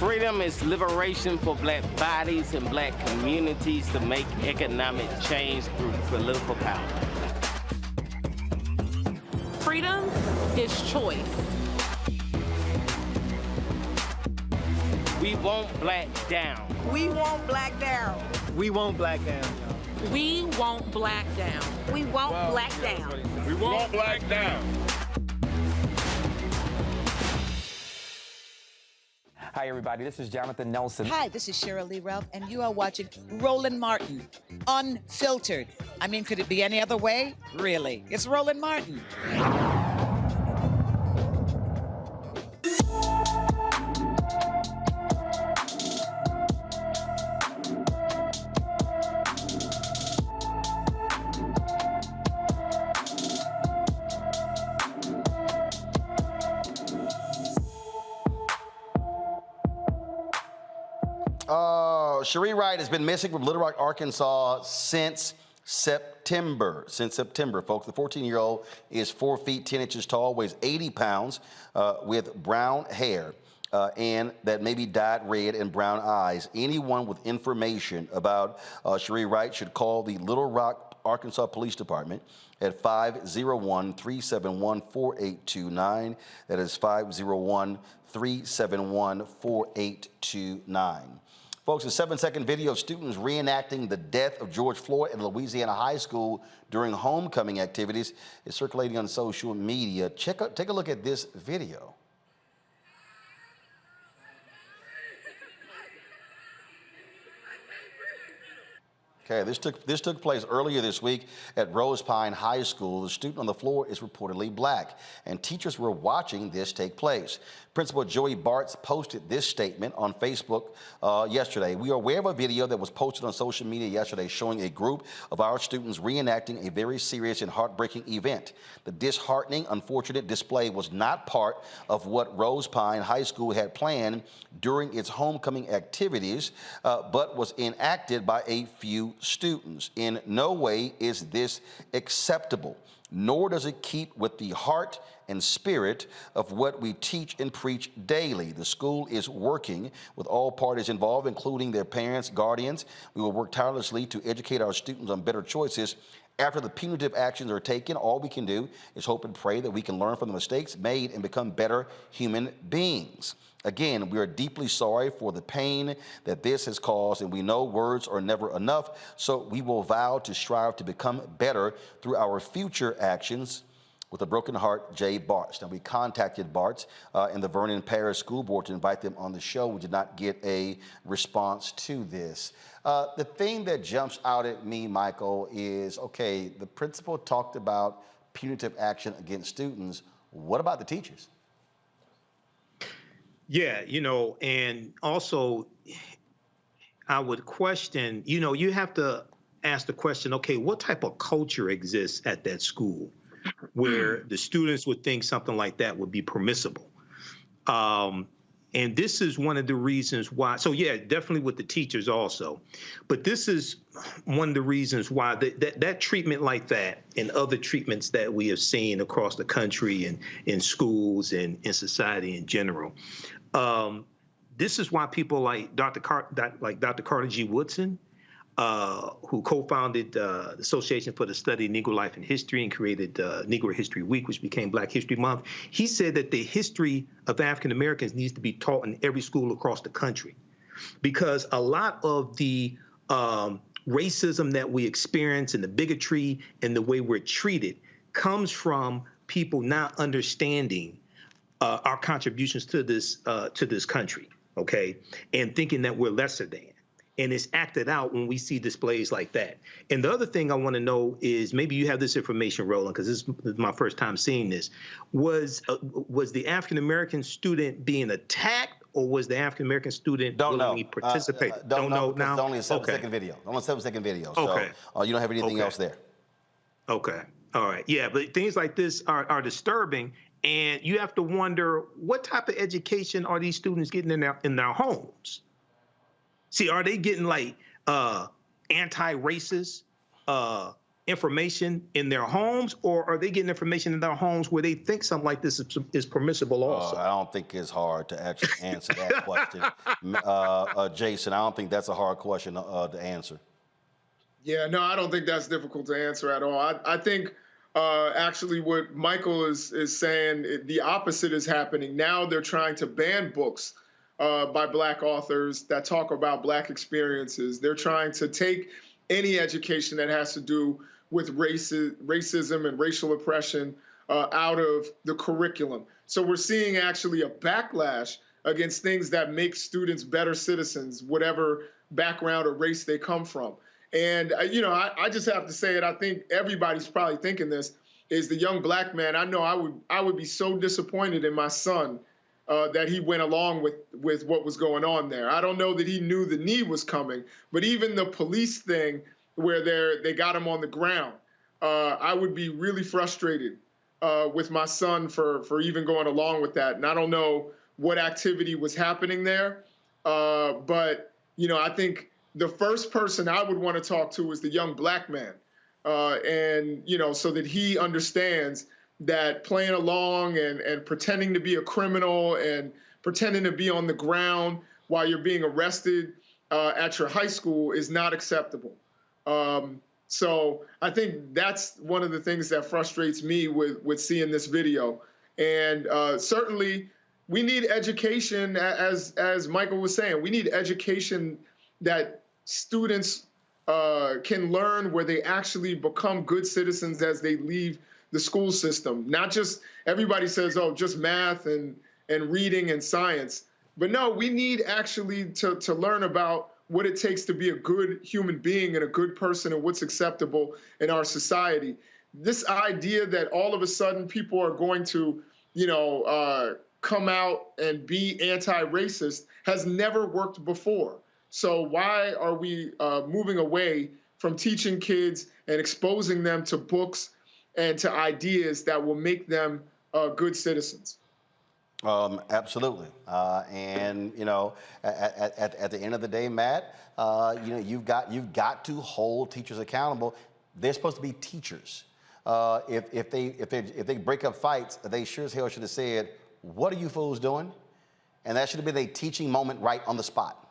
Freedom is liberation for black bodies and black communities to make economic change through political power. Freedom is choice. We won't black down. We won't black down. We won't black down. We won't black down. We won't black down. We won't black down. Hi, everybody. This is Jonathan Nelson. Hi, this is Cheryl Lee Ralph, and you are watching Roland Martin, Unfiltered. I mean, could it be any other way? Really? It's Roland Martin. Cherie Wright has been missing from Little Rock, Arkansas since September. Folks. The 14-year-old is 4 feet 10 inches tall, weighs 80 pounds, with brown hair, and that maybe dyed red and brown eyes. Anyone with information about Cherie Wright should call the Little Rock, Arkansas Police Department at 501-371-4829. That is 501-371-4829. Folks, a 7-second video of students reenacting the death of George Floyd at Louisiana High School during homecoming activities is circulating on social media. Take a look at this video. Okay, this took place earlier this week at Rose Pine High School. The student on the floor is reportedly black, and teachers were watching this take place. Principal Joey Bartz posted this statement on Facebook yesterday. We are aware of a video that was posted on social media yesterday showing a group of our students reenacting a very serious and heartbreaking event. The disheartening, unfortunate display was not part of what Rose Pine High School had planned during its homecoming activities, but was enacted by a few students. In no way is this acceptable, nor does it keep with the heart and spirit of what we teach and preach daily. The school is working with all parties involved, including their parents, guardians. We will work tirelessly to educate our students on better choices. After the punitive actions are taken, all we can do is hope and pray that we can learn from the mistakes made and become better human beings. Again, we are deeply sorry for the pain that this has caused, and we know words are never enough, so we will vow to strive to become better through our future actions. With a broken heart, Jay Bartz. Now, we contacted Bartz and the Vernon Parish School Board to invite them on the show. We did not get a response to this. The thing that jumps out at me, Michael, is, okay, the principal talked about punitive action against students. What about the teachers? Yeah, and also I would question, you have to ask the question, okay, what type of culture exists at that school where the students would think something like that would be permissible? And this is one of the reasons why. So, yeah, definitely with the teachers also. But this is one of the reasons why that treatment like that and other treatments that we have seen across the country and in schools and in society in general. This is why people like Dr. Carter G. Woodson, who co-founded the Association for the Study of Negro Life and History and created Negro History Week, which became Black History Month. He said that the history of African Americans needs to be taught in every school across the country, because a lot of the racism that we experience and the bigotry and the way we're treated comes from people not understanding our contributions to this country. okay, and thinking that we're lesser than. And it's acted out when we see displays like that. And the other thing I want to know is, maybe you have this information, Roland, because this is my first time seeing this. Was the African-American student being attacked, or was the African-American student willingly participating? Don't know now? It's only a 7-second video. Only a 7-second video. Okay. So you don't have anything else there. Okay. All right. Yeah, but things like this are disturbing, and you have to wonder, what type of education are these students getting in their homes? See, are they getting like anti-racist information in their homes, or are they getting information in their homes where they think something like this is permissible also? I don't think it's hard to actually answer that question. Jason, I don't think that's a hard question to answer. Yeah, no, I don't think that's difficult to answer at all. I think actually what Michael is saying, the opposite is happening. Now they're trying to ban books by Black authors that talk about Black experiences. They're trying to take any education that has to do with racism and racial oppression out of the curriculum. So we're seeing actually a backlash against things that make students better citizens, whatever background or race they come from. And, I just have to say it. I think everybody's probably thinking this, is the young Black man. I know I would be so disappointed in my son that he went along with what was going on there. I don't know that he knew the knee was coming, but even the police thing where they got him on the ground, I would be really frustrated with my son for even going along with that. And I don't know what activity was happening there, but I think the first person I would want to talk to is the young Black man, and so that he understands that playing along and pretending to be a criminal and pretending to be on the ground while you're being arrested at your high school is not acceptable. So I think that's one of the things that frustrates me with seeing this video. And certainly we need education, as Michael was saying, we need education that students can learn, where they actually become good citizens as they leave the school system. Not just, everybody says, oh, just math and reading and science. But no, we need actually to learn about what it takes to be a good human being and a good person and what's acceptable in our society. This idea that all of a sudden people are going to, come out and be anti-racist has never worked before. So why are we moving away from teaching kids and exposing them to books and to ideas that will make them good citizens? Absolutely. And at the end of the day, Matt, you've got to hold teachers accountable. They're supposed to be teachers. If they break up fights, they sure as hell should have said, "What are you fools doing?" And that should have been a teaching moment right on the spot.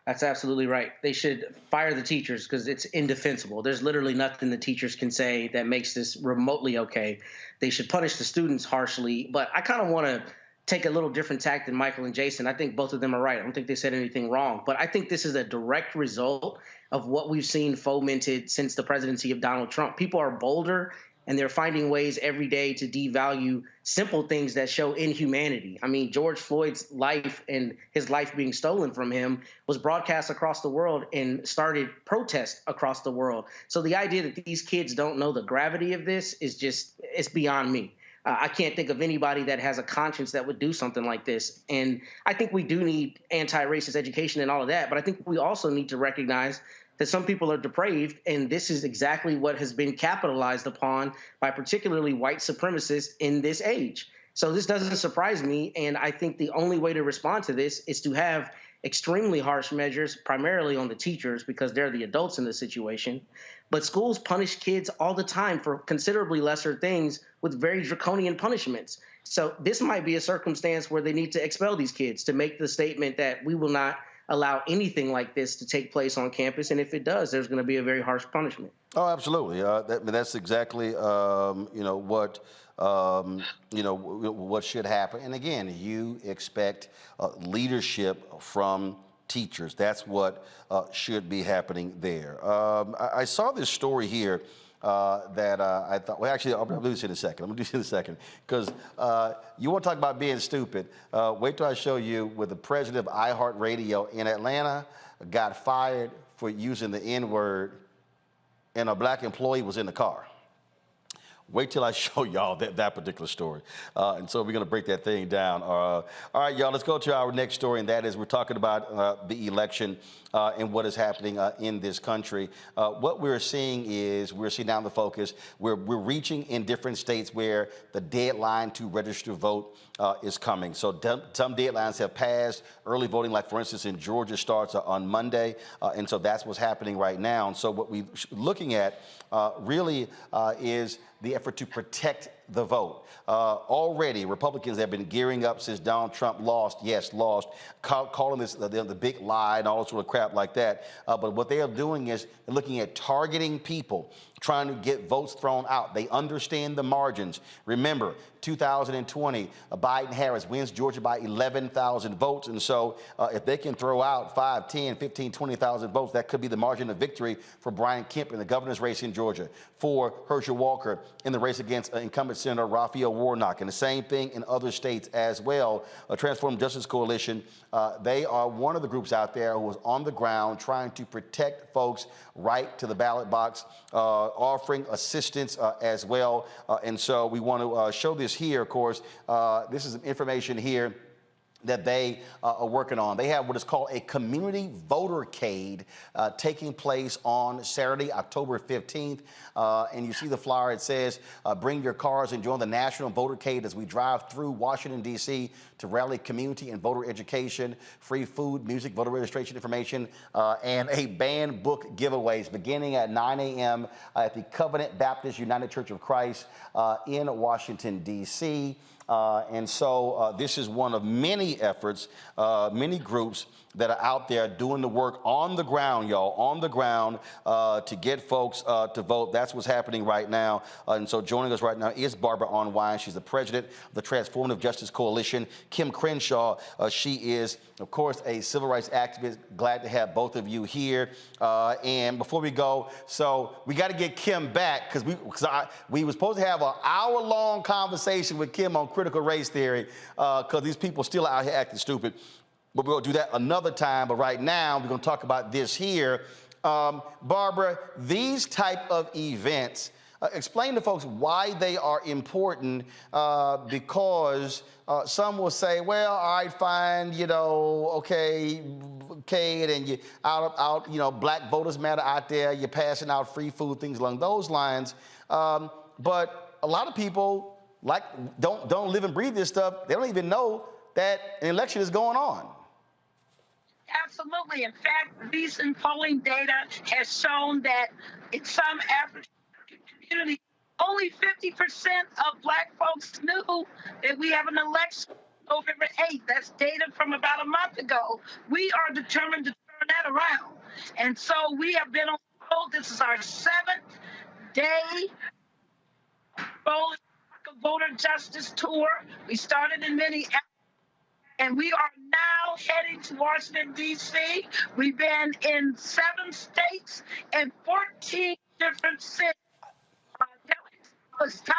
That's absolutely right. They should fire the teachers because it's indefensible. There's literally nothing the teachers can say that makes this remotely okay. They should punish the students harshly. But I kind of want to take a little different tack than Michael and Jason. I think both of them are right. I don't think they said anything wrong. But I think this is a direct result of what we've seen fomented since the presidency of Donald Trump. People are bolder, and they're finding ways every day to devalue simple things that show inhumanity. I mean, George Floyd's life and his life being stolen from him was broadcast across the world and started protests across the world. So the idea that these kids don't know the gravity of this is just, it's beyond me. I can't think of anybody that has a conscience that would do something like this. And I think we do need anti-racist education and all of that, but I think we also need to recognize that some people are depraved, and this is exactly what has been capitalized upon by particularly white supremacists in this age. So this doesn't surprise me, and I think the only way to respond to this is to have extremely harsh measures, primarily on the teachers because they're the adults in the situation. But schools punish kids all the time for considerably lesser things with very draconian punishments. So this might be a circumstance where they need to expel these kids to make the statement that we will not allow anything like this to take place on campus, and if it does, there's going to be a very harsh punishment. Oh, absolutely. That's exactly what should happen. And again, you expect leadership from teachers. That's what should be happening there. I saw this story here that I thought, well, actually, I'll do this in a second. I'm going to do this in a second. Because you want to talk about being stupid. Wait till I show you where the president of iHeartRadio in Atlanta got fired for using the N-word, and a black employee was in the car. Wait till I show y'all that particular story. And so we're going to break that thing down. All right, y'all, let's go to our next story, and that is we're talking about the election and what is happening in this country. What we're seeing is we're seeing down the focus. We're reaching in different states where the deadline to register to vote is coming. So some deadlines have passed. Early voting, like for instance in Georgia, starts on Monday, and so that's what's happening right now. And so what we're looking at really is the effort to protect the vote. Already, Republicans have been gearing up since Donald Trump lost, calling this the big lie and all sort of crap like that. But what they are doing is looking at targeting people, trying to get votes thrown out. They understand the margins. Remember, 2020, Biden-Harris wins Georgia by 11,000 votes. And so if they can throw out 5, 10, 15, 20,000 votes, that could be the margin of victory for Brian Kemp in the governor's race in Georgia, for Herschel Walker in the race against incumbent Senator Raphael Warnock, and the same thing in other states as well. Transformative Justice Coalition, they are one of the groups out there who is on the ground trying to protect folks' right to the ballot box, offering assistance as well. And so we want to show this here, of course. This is information here that they are working on. They have what is called a community votercade taking place on Saturday, October 15th. And you see the flyer, it says, bring your cars and join the National Votercade as we drive through Washington, D.C. to rally community and voter education, free food, music, voter registration information, and a banned book giveaways beginning at 9 a.m. At the Covenant Baptist United Church of Christ in Washington, D.C. And so this is one of many efforts, many groups that are out there doing the work on the ground, y'all, on the ground to get folks to vote. That's what's happening right now. And so joining us right now is Barbara Arnwine. She's the president of the Transformative Justice Coalition. Kim Crenshaw, she is, of course, a civil rights activist. Glad to have both of you here. And before we go, so we got to get Kim back because we were supposed to have an hour-long conversation with Kim on critical race theory because these people still out here acting stupid. But we'll do that another time. But right now, we're going to talk about this here. Barbara, these type of events, explain to folks why they are important because some will say, well, all right, fine, you know, okay, and you out, you know, Black Voters Matter out there, you're passing out free food, things along those lines. But a lot of people don't live and breathe this stuff. They don't even know that an election is going on. Absolutely. In fact, recent polling data has shown that in some African communities, only 50% of Black folks knew that we have an election November 8th. That's data from about a month ago. We are determined to turn that around. And so we have been on the road. This is our 7th day voter justice tour. We started in Minneapolis. And we are now heading to Washington, D.C. We've been in 7 states and 14 different cities. It's time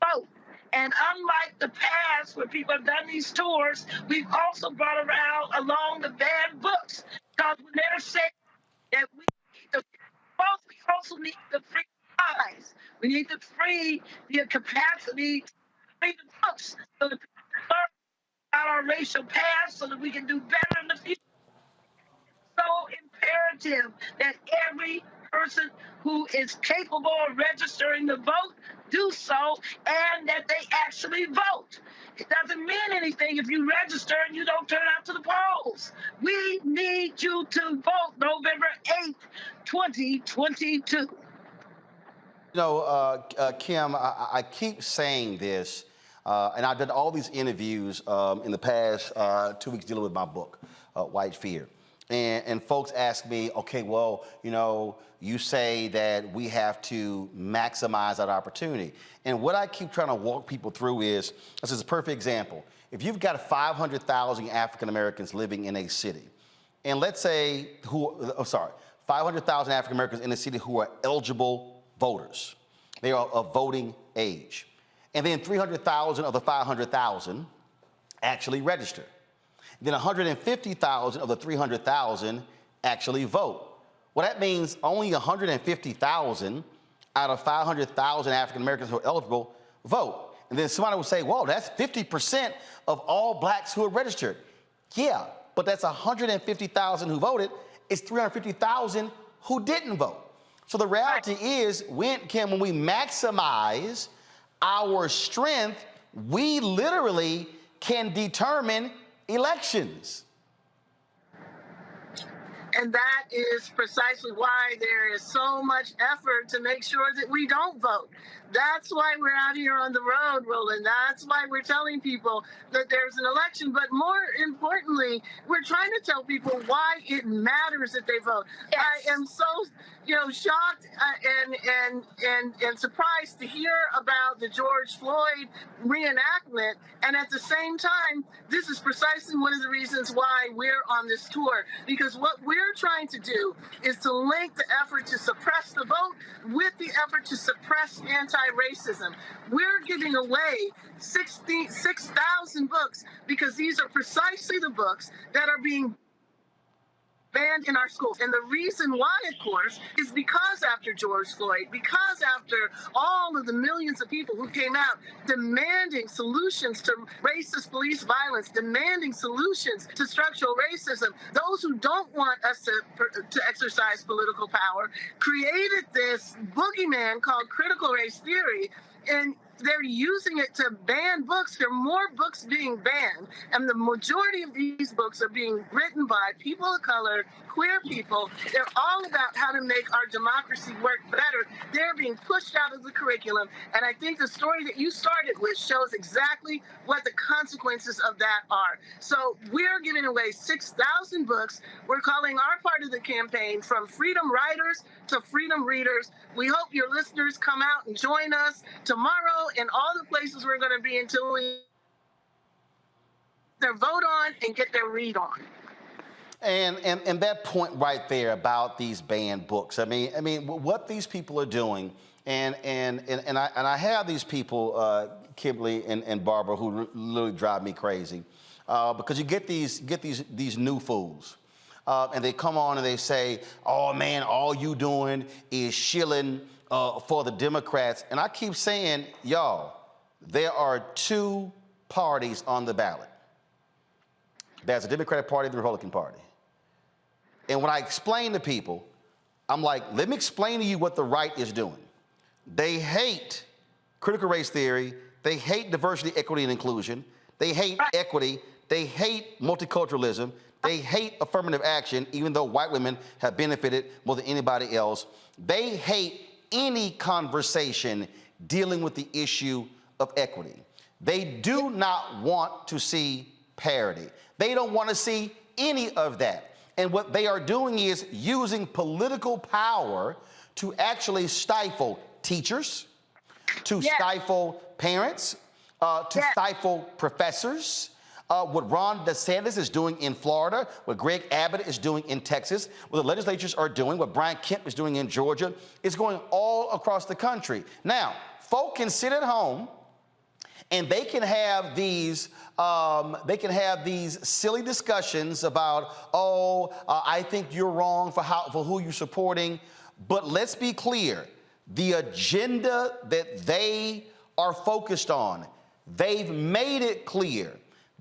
to vote. And unlike the past where people have done these tours, we've also brought along the banned books. Because when they're saying that we need the vote, we also need the free eyes. We need the capacity to read the books so that people learn our racial past so that we can do better in the future. It's so imperative that every person who is capable of registering to vote do so and that they actually vote. It doesn't mean anything if you register and you don't turn out to the polls. We need you to vote November 8th, 2022. You know, Kim, I keep saying this. And I've done all these interviews in the past 2 weeks dealing with my book, White Fear. And folks ask me, okay, well, you know, you say that we have to maximize that opportunity. And what I keep trying to walk people through is, this is a perfect example. If you've got 500,000 African Americans living in a city, and let's say 500,000 African Americans in a city who are eligible voters. They are of voting age. And then 300,000 of the 500,000 actually register. Then 150,000 of the 300,000 actually vote. Well, that means only 150,000 out of 500,000 African Americans who are eligible vote. And then somebody will say, whoa, that's 50% of all blacks who are registered. Yeah, but that's 150,000 who voted. It's 350,000 who didn't vote. So the reality is, when we maximize our strength, we literally can determine elections. And that is precisely why there is so much effort to make sure that we don't vote. That's why we're out here on the road, Roland. That's why we're telling people that there's an election. But more importantly, we're trying to tell people why it matters that they vote. Yes. I am so, shocked and surprised to hear about the George Floyd reenactment. And at the same time, this is precisely one of the reasons why we're on this tour. Because what we're trying to do is to link the effort to suppress the vote with the effort to suppress anti-racism. We're giving away 6,000 books because these are precisely the books that are being banned in our schools. And the reason why, of course, is because after George Floyd, because after all of the millions of people who came out demanding solutions to racist police violence, demanding solutions to structural racism, those who don't want us to exercise political power created this boogeyman called critical race theory. And they're using it to ban books. There are more books being banned, and the majority of these books are being written by people of color, queer people. They're all about how to make our democracy work better. They're being pushed out of the curriculum, and I think the story that you started with shows exactly what the consequences of that are. So we're giving away 6,000 books. We're calling our part of the campaign From Freedom Writers to Freedom Readers. We hope your listeners come out and join us tomorrow in all the places we're going to be until we their vote on and get their read on. And that point right there about these banned books. I mean, what these people are doing, and I have these people, Kimberly and Barbara, who literally drive me crazy, because you get these new fools. And they come on and they say, oh man, all you doing is shilling for the Democrats. And I keep saying, y'all, there are two parties on the ballot. There's the Democratic Party and the Republican Party. And when I explain to people, I'm like, let me explain to you what the right is doing. They hate critical race theory. They hate diversity, equity, and inclusion. They hate equity. They hate multiculturalism. They hate affirmative action, even though white women have benefited more than anybody else. They hate any conversation dealing with the issue of equity. They do not want to see parity. They don't want to see any of that. And what they are doing is using political power to actually stifle teachers, to stifle parents, to stifle professors. What Ron DeSantis is doing in Florida, what Greg Abbott is doing in Texas, what the legislatures are doing, what Brian Kemp is doing in Georgia, is going all across the country. Now, folk can sit at home and they can have these silly discussions about, I think you're wrong for who you're supporting. But let's be clear, the agenda that they are focused on, they've made it clear.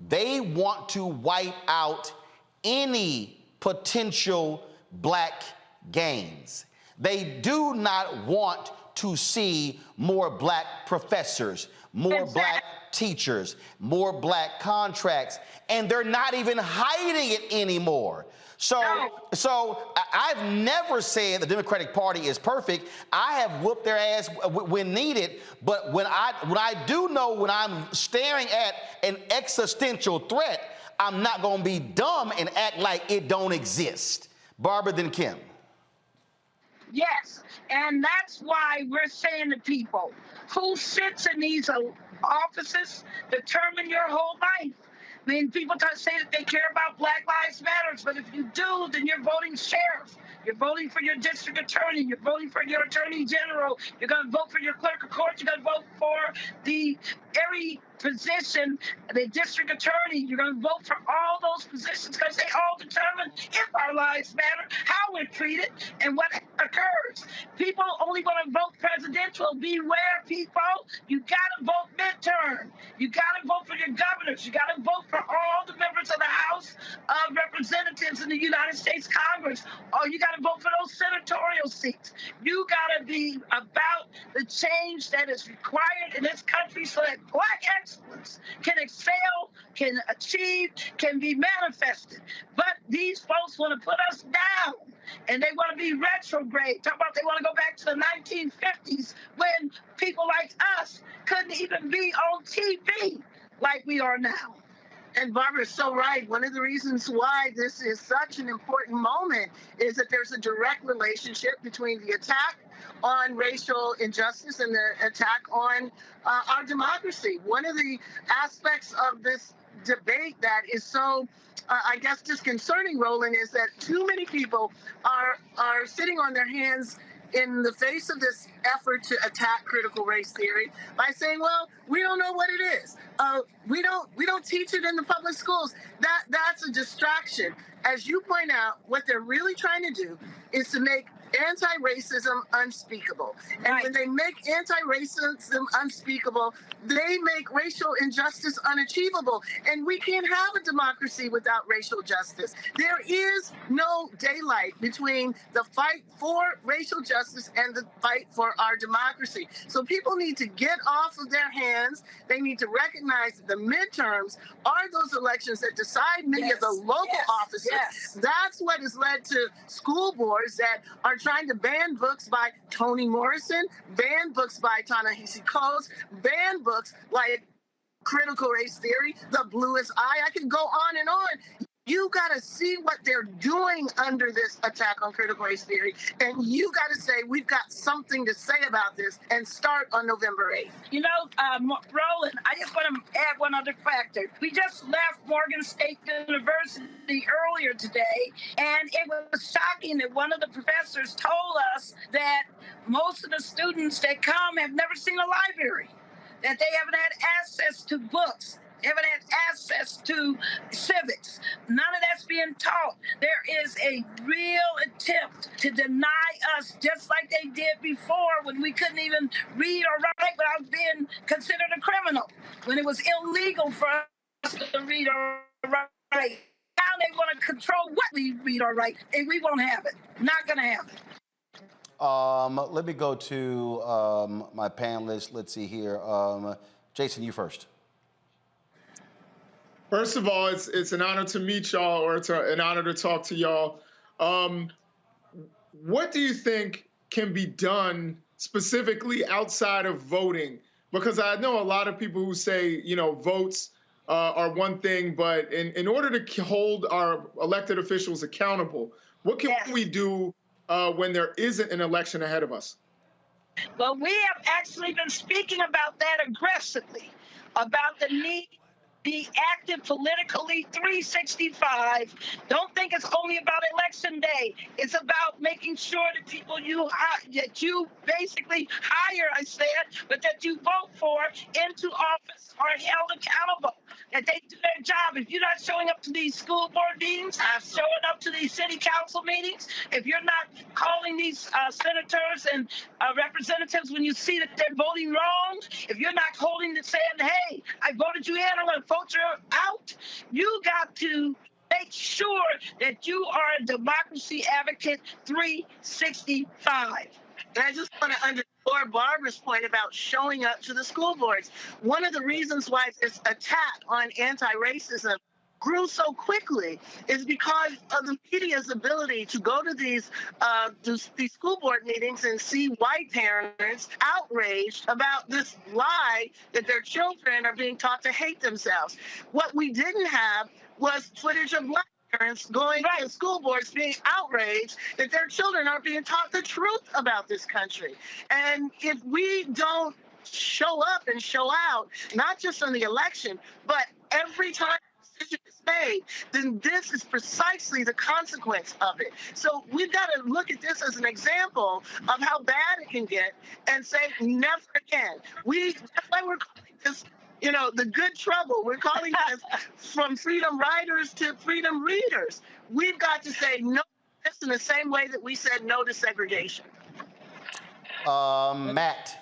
They want to wipe out any potential black gains. They do not want to see more black professors, more black teachers, more black contracts, and they're not even hiding it anymore. So I've never said the Democratic Party is perfect. I have whooped their ass when needed, but when I do know when I'm staring at an existential threat, I'm not going to be dumb and act like it don't exist. Barbara, then Kim. Yes, and that's why we're saying to people who sits in these offices determine your whole life. I mean, people say that they care about Black Lives Matter, but if you do, then you're voting sheriff. You're voting for your district attorney. You're voting for your attorney general. You're going to vote for your clerk of court. You're going to vote for every position, the district attorney. You're going to vote for all those positions because they all determine if our lives matter, how we're treated, and what occurs. People only want to vote presidential. Beware, people. You got to vote midterm. You got to vote for your governors. You got to vote for all the members of the House of Representatives in the United States Congress. Or you got to vote for those senatorial seats. You got to be about the change that is required in this country so that Black excellence can excel, can achieve, can be manifested. But these folks want to put us down, and they want to be retrograde. Talk about they want to go back to the 1950s when people like us couldn't even be on TV like we are now. And Barbara's so right. One of the reasons why this is such an important moment is that there's a direct relationship between the attack on racial injustice and the attack on our democracy. One of the aspects of this debate that is so, I guess, disconcerting, Roland, is that too many people are sitting on their hands in the face of this effort to attack critical race theory by saying, well, we don't know what it is. We don't teach it in the public schools. That's a distraction. As you point out, what they're really trying to do is to make anti-racism unspeakable. And when they make anti-racism unspeakable, they make racial injustice unachievable. And we can't have a democracy without racial justice. There is no daylight between the fight for racial justice and the fight for our democracy. So people need to get off of their hands. They need to recognize that the midterms are those elections that decide many of the local offices. That's what has led to school boards that are trying to ban books by Toni Morrison, ban books by Ta-Nehisi Coates, ban books like Critical Race Theory, The Bluest Eye. I can go on and on. You got to see what they're doing under this attack on critical race theory, and you got to say, we've got something to say about this, and start on November 8th. You know, Roland, I just want to add one other factor. We just left Morgan State University earlier today, and it was shocking that one of the professors told us that most of the students that come have never seen a library, that they haven't had access to books, haven't had access to civics. None of that's being taught. There is a real attempt to deny us, just like they did before when we couldn't even read or write without being considered a criminal, when it was illegal for us to read or write. Now they want to control what we read or write, and we won't have it. Not going to have it. Let me go to my panelists. Let's see here. Jason, you first. First of all, it's an honor to meet y'all, or it's an honor to talk to y'all. What do you think can be done specifically outside of voting? Because I know a lot of people who say, you know, votes are one thing, but in order to hold our elected officials accountable, what can we do when there isn't an election ahead of us? Well, we have actually been speaking about that aggressively, about the need to be active politically 365. Don't think it's only about election day. It's about making sure that people that you basically hire, I said, but that you vote for into office are held accountable, that they do their job. If you're not showing up to these school board meetings, showing up to these city council meetings, if you're not calling these senators and representatives when you see that they're voting wrong, if you're not holding and saying, hey, I voted you in, I'm going to vote you out, you got to make sure that you are a democracy advocate 365. And I just want to underscore Barbara's point about showing up to the school boards. One of the reasons why this attack on anti-racism grew so quickly is because of the media's ability to go to these school board meetings and see white parents outraged about this lie that their children are being taught to hate themselves. What we didn't have was footage of black parents going to school boards being outraged that their children aren't being taught the truth about this country. And if we don't show up and show out, not just on the election, but every time made, then this is precisely the consequence of it. So we've got to look at this as an example of how bad it can get and say never again. That's why we're calling this, the good trouble. We're calling this from freedom riders to freedom readers. We've got to say no to this in the same way that we said no to segregation. Matt.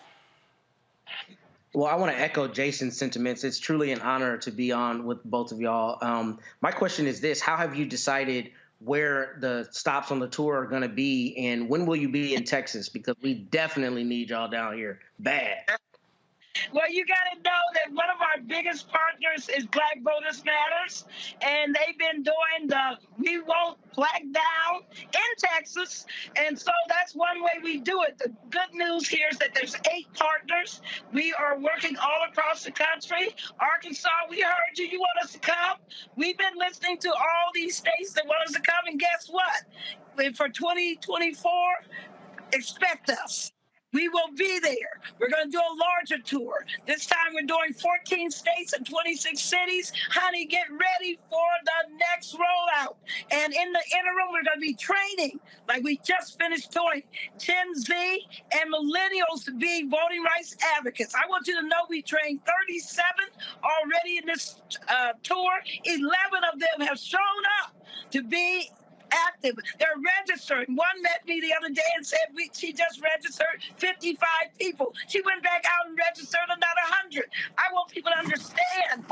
Well, I want to echo Jason's sentiments. It's truly an honor to be on with both of y'all. My question is this: how have you decided where the stops on the tour are going to be, and when will you be in Texas? Because we definitely need y'all down here bad. Well, you got to know that one of our biggest partners is Black Voters Matters, and they've been doing the We Won't Black Down in Texas, and so that's one way we do it. The good news here is that there's 8 partners. We are working all across the country. Arkansas, we heard you. You want us to come? We've been listening to all these states that want us to come, and guess what? For 2024, expect us. We will be there. We're going to do a larger tour. This time we're doing 14 states and 26 cities. Honey, get ready for the next rollout. And in the interim, we're going to be training, like we just finished doing, Gen Z and millennials to be voting rights advocates. I want you to know we trained 37 already in this tour. 11 of them have shown up to be active. They're registering. One met me the other day and said she just registered 55 people. She went back out and registered another 100. I want people to understand,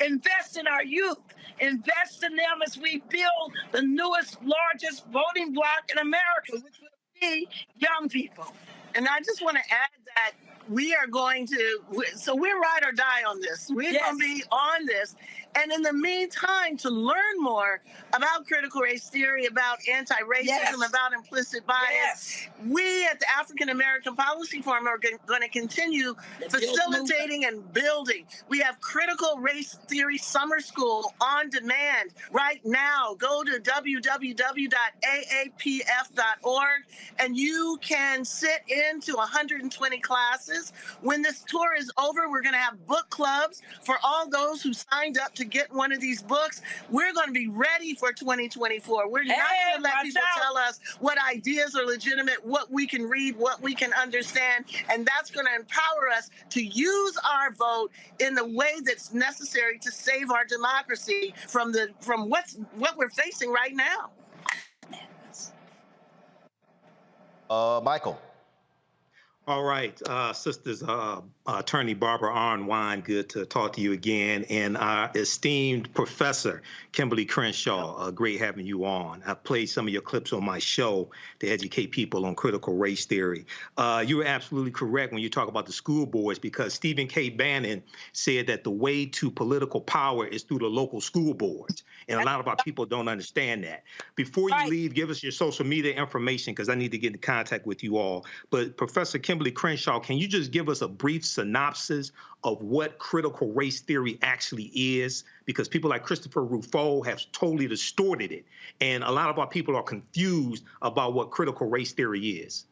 invest in our youth, invest in them as we build the newest, largest voting bloc in America, which will be young people. And I just want to add that we are going to, so we're ride or die on this. We're going to be on this. And in the meantime, to learn more about critical race theory, about anti-racism, about implicit bias, we at the African American Policy Forum are going to continue facilitating and building. We have Critical Race Theory Summer School on demand right now. Go to www.aapf.org and you can sit into 120 classes. When this tour is over, we're going to have book clubs for all those who signed up to get one of these books. We're going to be ready for 2024. We're not going to let people tell us what ideas are legitimate, what we can read, what we can understand, and that's going to empower us to use our vote in the way that's necessary to save our democracy from what we're facing right now. Michael. All right, sisters, Attorney Barbara Arnwine, good to talk to you again, and our esteemed Professor Kimberly Crenshaw, great having you on. I played some of your clips on my show to educate people on critical race theory. You were absolutely correct when you talk about the school boards, because Stephen K. Bannon said that the way to political power is through the local school boards, and a lot of our people don't understand that. Before you leave, give us your social media information, because I need to get in contact with you all. But Professor Kimberly Crenshaw, can you just give us a brief synopsis of what critical race theory actually is? Because people like Christopher Rufo have totally distorted it, and a lot of our people are confused about what critical race theory is.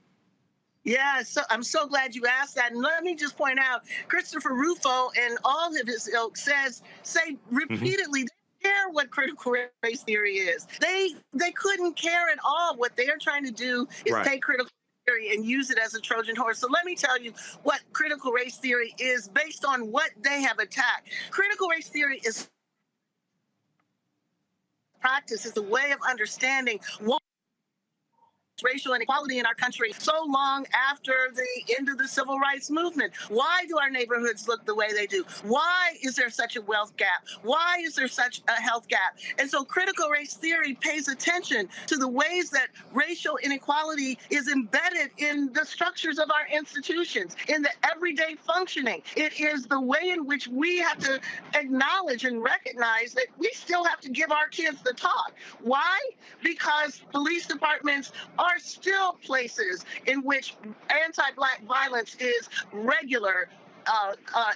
Yeah, so I'm so glad you asked that. And let me just point out, Christopher Rufo and all of his ilk say repeatedly, they care what critical race theory is. They couldn't care at all. What they are trying to do is take critical theory and use it as a Trojan horse. So let me tell you what critical race theory is based on what they have attacked. Critical race theory is practice, is a way of understanding what racial inequality in our country so long after the end of the civil rights movement. Why do our neighborhoods look the way they do? Why is there such a wealth gap? Why is there such a health gap? And so critical race theory pays attention to the ways that racial inequality is embedded in the structures of our institutions, in the everyday functioning. It is the way in which we have to acknowledge and recognize that we still have to give our kids the talk. Why? Because police departments are still places in which anti-Black violence is regular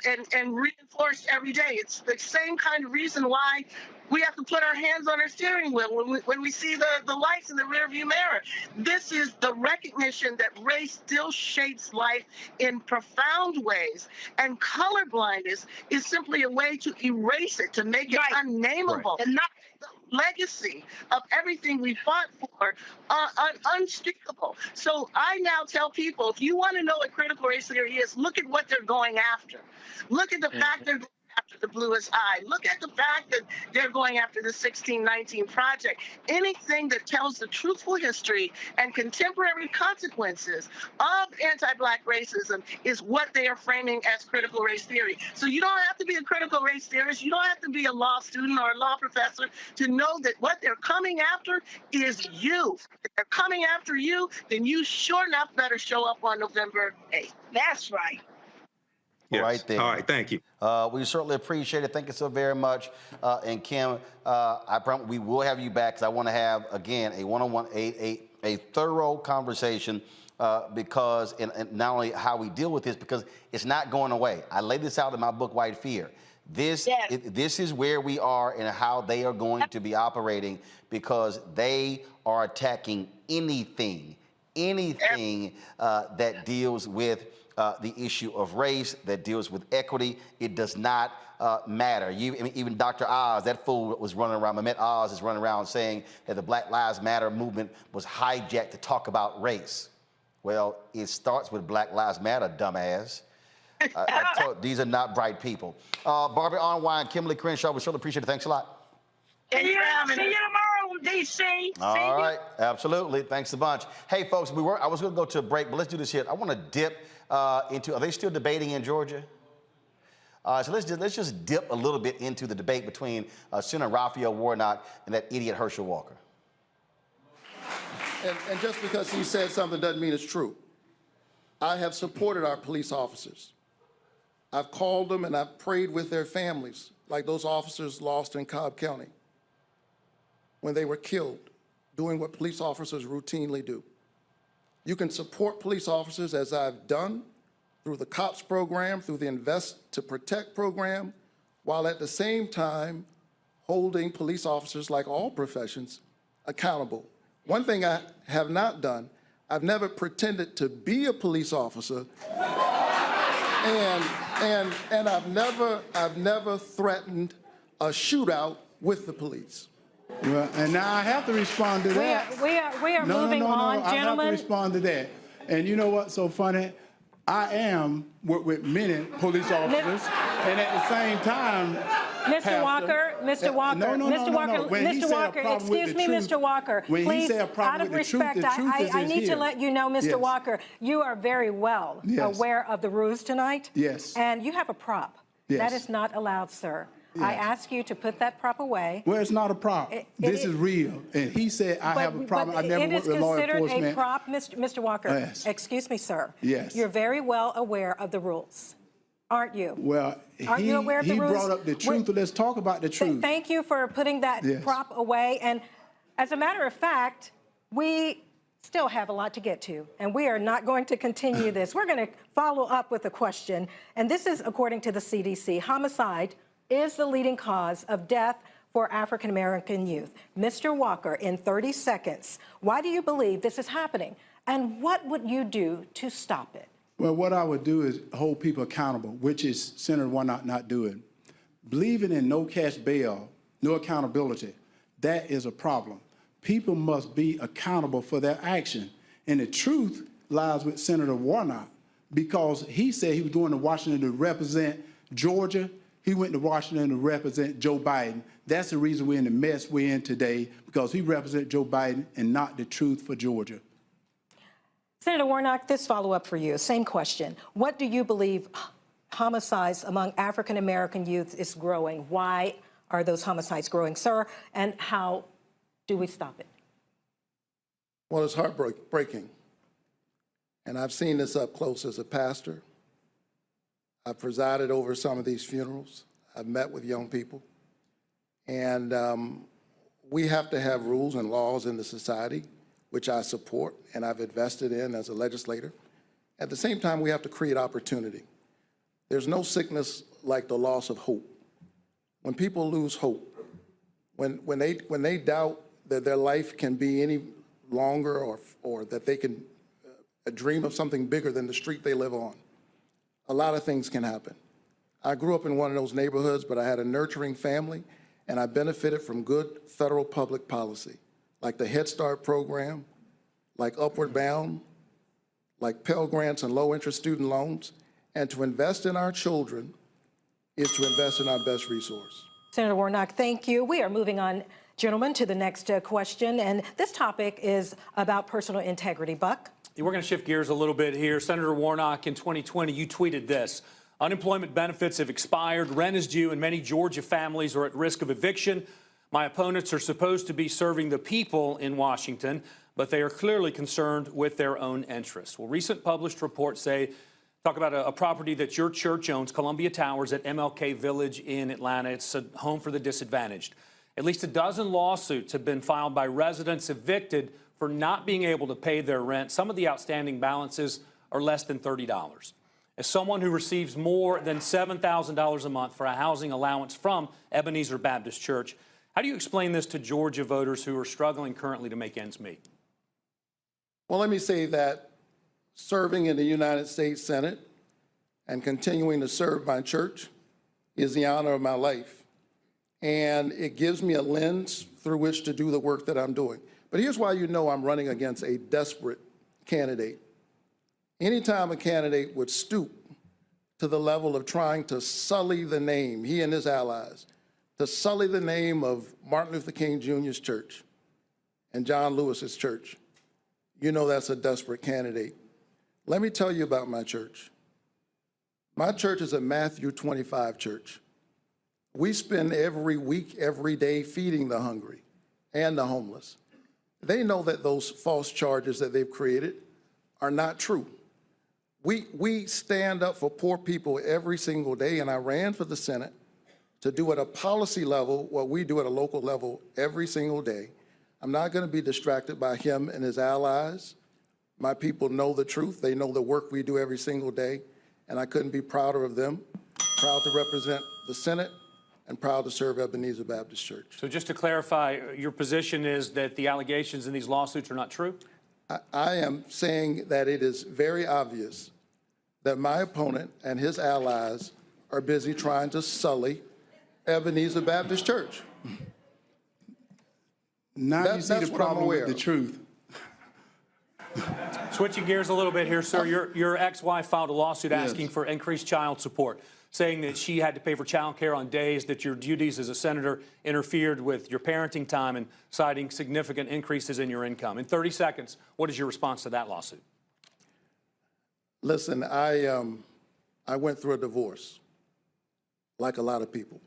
and reinforced every day. It's the same kind of reason why We have to put our hands on our steering wheel when we see the lights in the rearview mirror. This is the recognition that race still shapes life in profound ways, and colorblindness is simply a way to erase it, to make it unnameable, and not the legacy of everything we fought for unspeakable. So I now tell people, if you want to know what critical race theory is, look at what they're going after. Look at the fact they're going after the bluest eye. Look at the fact that they're going after the 1619 Project. Anything that tells the truthful history and contemporary consequences of anti-Black racism is what they are framing as critical race theory. So you don't have to be a critical race theorist. You don't have to be a law student or a law professor to know that what they're coming after is you. If they're coming after you, then you sure enough better show up on November 8th. That's right. Yes. Right there. All right, thank you. We certainly appreciate it. Thank you so very much. And Kim, I promise we will have you back because I want to have, again, a one-on-one, a thorough conversation because, and not only how we deal with this, because it's not going away. I laid this out in my book, White Fear. This is where we are and how they are going to be operating because they are attacking anything that deals with the issue of race, that deals with equity. It does not matter. Even Dr. Oz, that fool was running around, Mehmet Oz is running around saying that the Black Lives Matter movement was hijacked to talk about race. Well, it starts with Black Lives Matter, dumbass. These are not bright people. Barbie Arnwine, Kimberly Crenshaw, we certainly appreciate it. Thanks a lot. See you tomorrow, D.C. All right, absolutely. Thanks a bunch. Hey, folks, I was going to go to a break, but let's do this here. I want to dip into. Are they still debating in Georgia? So let's just dip a little bit into the debate between Senator Raphael Warnock and that idiot Herschel Walker. And just because he said something doesn't mean it's true. I have supported our police officers. I've called them and I've prayed with their families, like those officers lost in Cobb County when they were killed, doing what police officers routinely do. You can support police officers, as I've done, through the COPS program, through the Invest to Protect program, while at the same time holding police officers, like all professions, accountable. One thing I have not done, I've never pretended to be a police officer, and I've never threatened a shootout with the police. Well, and now I have to respond to that. We are moving on, gentlemen. I have to respond to that. And you know what's so funny? I am with many police officers, and at the same time, Mr. Walker, Mr. Walker, excuse me, Mr. Walker. Please, out of respect, I need to let you know, Mr. Walker, you are very well aware of the rules tonight. Yes. And you have a prop. Yes. That is not allowed, sir. Yes. I ask you to put that prop away. Well, it's not a prop. This is real. And he said, I have a problem. I never worked with law enforcement. It is considered a prop, Mr. Walker. Yes. Excuse me, sir. Yes. You're very well aware of the rules, aren't you? Well, aren't you aware of the rules? He brought up the truth. Let's talk about the truth. Thank you for putting that prop away. And as a matter of fact, we still have a lot to get to, and we are not going to continue this. We're going to follow up with a question, and this is according to the CDC. Homicide is the leading cause of death for African-American youth. Mr. Walker, in 30 seconds, why do you believe this is happening? And what would you do to stop it? Well, what I would do is hold people accountable, which is Senator Warnock not doing. Believing in no cash bail, no accountability, that is a problem. People must be accountable for their action. And the truth lies with Senator Warnock because he said he was going to Washington to represent Georgia. He went to Washington to represent Joe Biden. That's the reason we're in the mess we're in today, because he represents Joe Biden and not the truth for Georgia. Senator Warnock, this follow-up for you. Same question. What do you believe homicides among African-American youth is growing? Why are those homicides growing, sir? And how do we stop it? Well, it's heartbreaking. And I've seen this up close as a pastor. I've presided over some of these funerals. I've met with young people. And we have to have rules and laws in the society, which I support and I've invested in as a legislator. At the same time, we have to create opportunity. There's no sickness like the loss of hope. When people lose hope, when they doubt that their life can be any longer or that they can dream of something bigger than the street they live on, a lot of things can happen. I grew up in one of those neighborhoods, but I had a nurturing family, and I benefited from good federal public policy, like the Head Start program, like Upward Bound, like Pell Grants and low-interest student loans. And to invest in our children is to invest in our best resource. Senator Warnock, thank you. We are moving on, gentlemen, to the next question. And this topic is about personal integrity. Buck? We're going to shift gears a little bit here. Senator Warnock, in 2020, you tweeted this: unemployment benefits have expired, rent is due, and many Georgia families are at risk of eviction. My opponents are supposed to be serving the people in Washington, but they are clearly concerned with their own interests. Well, recent published reports talk about a property that your church owns, Columbia Towers at MLK Village in Atlanta. It's a home for the disadvantaged. At least a dozen lawsuits have been filed by residents evicted for not being able to pay their rent. Some of the outstanding balances are less than $30. As someone who receives more than $7,000 a month for a housing allowance from Ebenezer Baptist Church, how do you explain this to Georgia voters who are struggling currently to make ends meet? Well, let me say that serving in the United States Senate and continuing to serve my church is the honor of my life. And it gives me a lens through which to do the work that I'm doing. But here's why you know I'm running against a desperate candidate. Anytime a candidate would stoop to the level of trying to sully the name, he and his allies, to sully the name of Martin Luther King Jr.'s church and John Lewis's church, you know that's a desperate candidate. Let me tell you about my church. My church is a Matthew 25 church. We spend every week, every day feeding the hungry and the homeless. They know that those false charges that they've created are not true. We stand up for poor people every single day, and I ran for the Senate to do at a policy level what we do at a local level every single day. I'm not going to be distracted by him and his allies. My people know the truth. They know the work we do every single day, and I couldn't be prouder of them. Proud to represent the Senate and proud to serve Ebenezer Baptist Church. So just to clarify, your position is that the allegations in these lawsuits are not true? I am saying that it is very obvious that my opponent and his allies are busy trying to sully Ebenezer Baptist Church. Now you see the problem with the truth. Switching gears a little bit here, sir. Your ex-wife filed a lawsuit asking for increased child support, saying that she had to pay for child care on days that your duties as a senator interfered with your parenting time, and citing significant increases in your income. In 30 seconds, what is your response to that lawsuit? Listen, I went through a divorce, like a lot of people.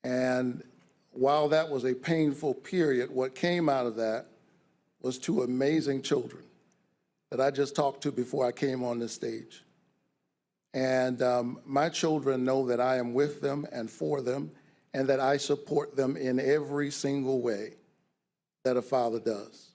And while that was a painful period, what came out of that was two amazing children that I just talked to before I came on this stage. And my children know that I am with them and for them, and that I support them in every single way that a father does.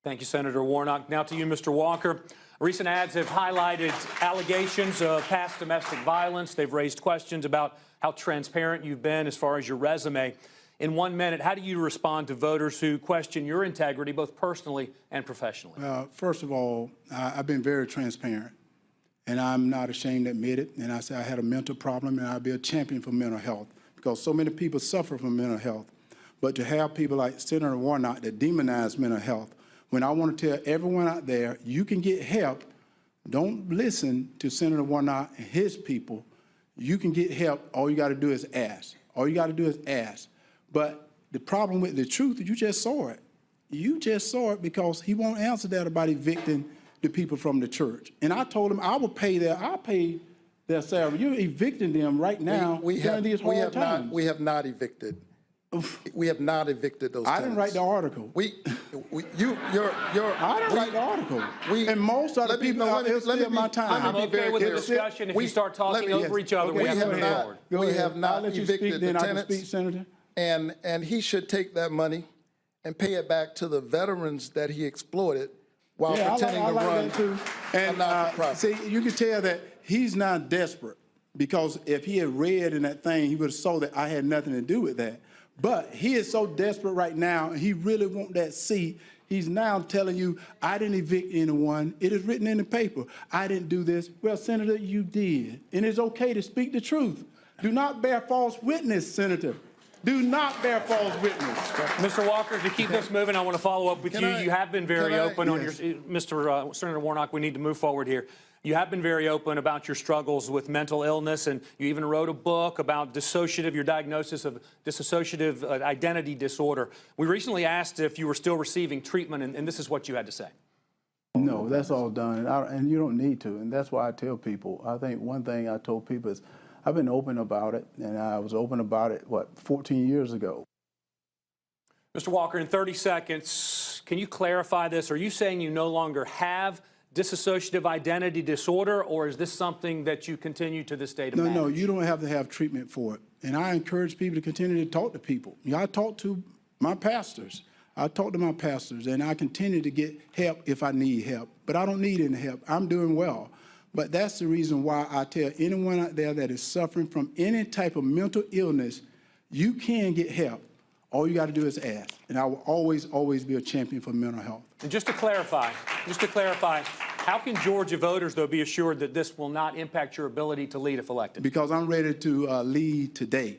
Thank you, Senator Warnock. Now to you, Mr. Walker. Recent ads have highlighted allegations of past domestic violence. They've raised questions about how transparent you've been as far as your resume. In 1 minute, how do you respond to voters who question your integrity, both personally and professionally? First of all, I've been very transparent, and I'm not ashamed to admit it. And I say I had a mental problem, and I'll be a champion for mental health, because so many people suffer from mental health. But to have people like Senator Warnock that demonize mental health, when I want to tell everyone out there, you can get help. Don't listen to Senator Warnock and his people. You can get help. All you got to do is ask. All you got to do is ask. But the problem with the truth is you just saw it. You just saw it, because he won't answer that about evicting the people from the church. And I told him I will pay I'll pay their salary. You're evicting them right now during these hard times. We have not evicted. We have not evicted those tenants. I didn't write the article. I didn't write the article. And most of the people out there still my time. I'm okay with the discussion. If we start talking over each other, we have to move forward. We have not evicted the tenants. I can speak, Senator. And he should take that money and pay it back to the veterans that he exploited while pretending to run a not-for-profit. See, you can tell that he's not desperate. because if he had read in that thing, he would have saw that I had nothing to do with that. But he is so desperate right now, and he really wants that seat. He's now telling you, I didn't evict anyone. It is written in the paper. I didn't do this. Well, Senator, you did. And it's okay to speak the truth. Do not bear false witness, Senator. Do not bear false witness. Mr. Walker, to keep this moving, I want to follow up with you. You have been very open on your, Senator Warnock, we need to move forward here. You have been very open about your struggles with mental illness, and you even wrote a book about your diagnosis of dissociative identity disorder. We recently asked if you were still receiving treatment, and this is what you had to say. No, that's all done, and you don't need to, and that's why I tell people. I think one thing I told people is I've been open about it, and I was open about it, 14 years ago. Mr. Walker, in 30 seconds, can you clarify this? Are you saying you no longer have dissociative identity disorder, or is this something that you continue to this day to manage? No, you don't have to have treatment for it. And I encourage people to continue to talk to people. I talk to my pastors. And I continue to get help if I need help. But I don't need any help. I'm doing well. But that's the reason why I tell anyone out there that is suffering from any type of mental illness, you can get help. All you got to do is ask. And I will always, always be a champion for mental health. And just to clarify, how can Georgia voters, though, be assured that this will not impact your ability to lead if elected? Because I'm ready to lead today.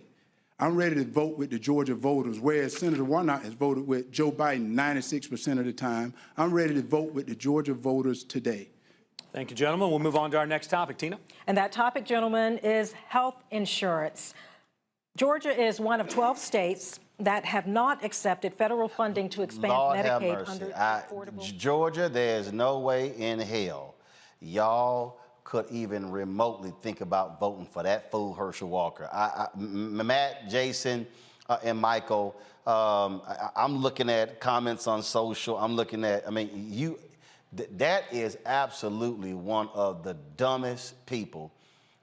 I'm ready to vote with the Georgia voters, whereas Senator Warnock has voted with Joe Biden 96% of the time. I'm ready to vote with the Georgia voters today. Thank you, gentlemen. We'll move on to our next topic. Tina? And that topic, gentlemen, is health insurance. Georgia is one of 12 states that have not accepted federal funding to expand Medicaid under affordable. Georgia, there's no way in hell y'all could even remotely think about voting for that fool Herschel Walker. Matt, Jason, and Michael, I'm looking at comments on social. I'm looking at, that is absolutely one of the dumbest people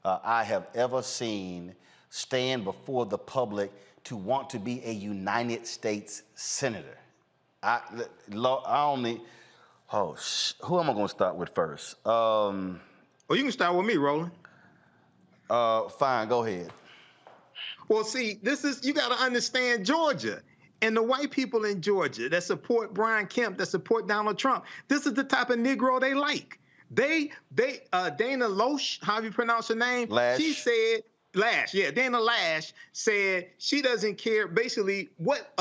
I have ever seen stand before the public to want to be a United States senator. Who am I going to start with first? You can start with me, Roland. Fine, go ahead. Well, see, you got to understand Georgia. And the white people in Georgia that support Brian Kemp, that support Donald Trump, this is the type of Negro they like. Dana Loesch, how do you pronounce her name? Lash. She said, Dana Lash said she doesn't care basically what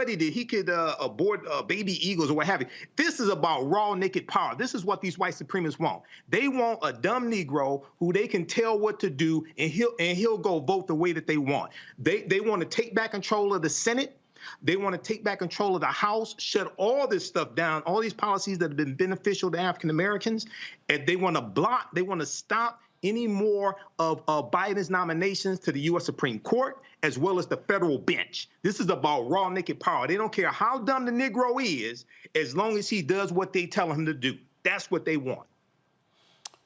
he did. He could abort baby eagles or what have you. This is about raw naked power. This is what these white supremacists want. They want a dumb Negro who they can tell what to do, and he'll go vote the way that they want. They want to take back control of the Senate. They want to take back control of the House, shut all this stuff down, all these policies that have been beneficial to African Americans, and they want to stop any more of Biden's nominations to the U.S. Supreme Court, as well as the federal bench. This is about raw naked power. They don't care how dumb the Negro is, as long as he does what they tell him to do. That's what they want.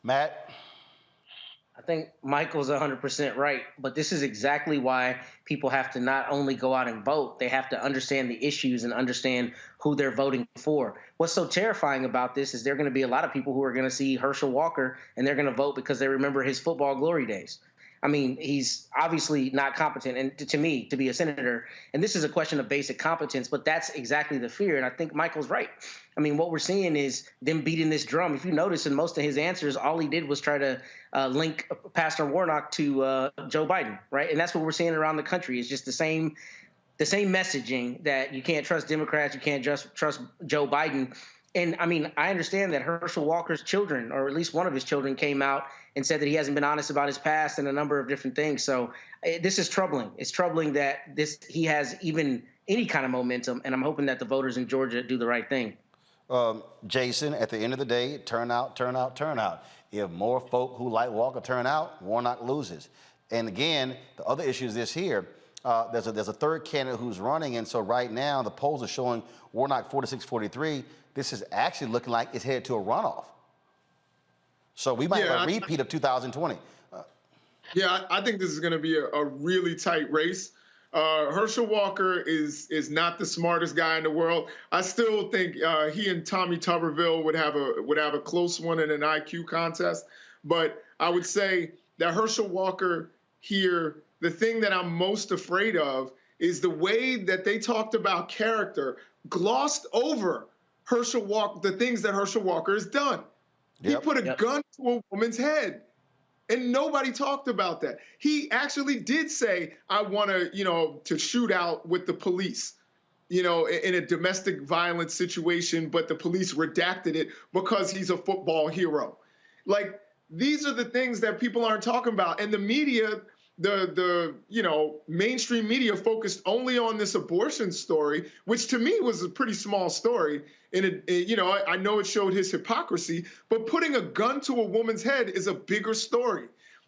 Matt? I think Michael's 100% right, but this is exactly why people have to not only go out and vote, they have to understand the issues and understand who they're voting for. What's so terrifying about this is there are going to be a lot of people who are going to see Herschel Walker and they're going to vote because they remember his football glory days. He's obviously not competent, and to me, to be a senator, and this is a question of basic competence, but that's exactly the fear, and I think Michael's right. What we're seeing is them beating this drum. If you notice in most of his answers, all he did was try to link Pastor Warnock to Joe Biden, right? And that's what we're seeing around the country. It's just the same messaging that you can't trust Democrats, you can't just trust Joe Biden. And I understand that Herschel Walker's children, or at least one of his children, came out and said that he hasn't been honest about his past and a number of different things. So this is troubling. It's troubling that he has even any kind of momentum, and I'm hoping that the voters in Georgia do the right thing. Jason, at the end of the day, turn out. If more folk who like Walker turn out, Warnock loses. And again, the other issue is this here. There's a third candidate who's running, and so right now the polls are showing Warnock 46-43. This is actually looking like it's headed to a runoff. So we might have a repeat of 2020. I think this is going to be a really tight race. Herschel Walker is not the smartest guy in the world. I still think he and Tommy Tuberville would have a close one in an IQ contest. But I would say that Herschel Walker here, the thing that I'm most afraid of is the way that they talked about character, glossed over Herschel Walker, the things that Herschel Walker has done. He put a gun to a woman's head, and nobody talked about that. He actually did say, I want to, to shoot out with the police, in a domestic violence situation, but the police redacted it because he's a football hero. Like, these are the things that people aren't talking about. And the media, the mainstream media focused only on this abortion story, which to me was a pretty small story. And I know it showed his hypocrisy, but putting a gun to a woman's head is a bigger story.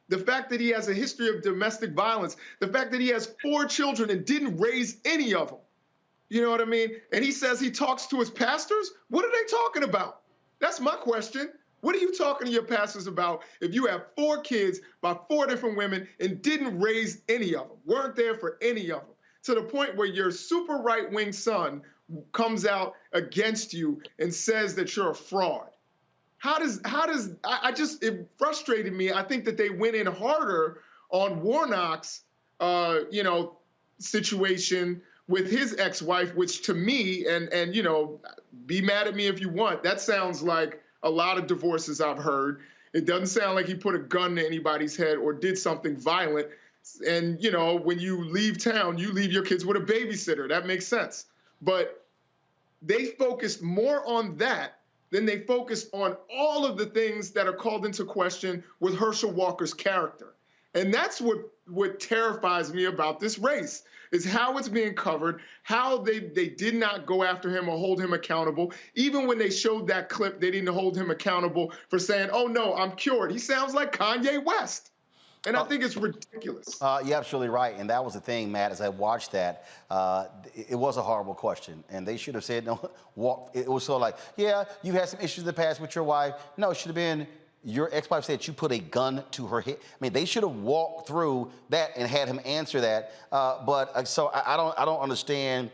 The fact that he has a history of domestic violence, the fact that he has 4 children and didn't raise any of them. You know what I mean? And he says he talks to his pastors. What are they talking about? That's my question. What are you talking to your pastors about if you have 4 kids by 4 different women and didn't raise any of them, weren't there for any of them, to the point where your super right-wing son comes out against you and says that you're a fraud? It frustrated me. I think that they went in harder on Warnock's, situation with his ex-wife, which to me, and be mad at me if you want, that sounds like a lot of divorces I've heard. It doesn't sound like he put a gun to anybody's head or did something violent. And, when you leave town, you leave your kids with a babysitter. That makes sense. But they focused more on that than they focused on all of the things that are called into question with Herschel Walker's character. And that's what terrifies me about this race, is how it's being covered, how they did not go after him or hold him accountable. Even when they showed that clip, they didn't hold him accountable for saying, oh, no, I'm cured. He sounds like Kanye West. And I think it's ridiculous. You're absolutely right. And that was the thing, Matt, as I watched that, it was a horrible question. And they should have said, no, it was so like, yeah, you had some issues in the past with your wife. No, it should have been, your ex-wife said you put a gun to her head. I mean, they should have walked through that and had him answer that. So I don't understand,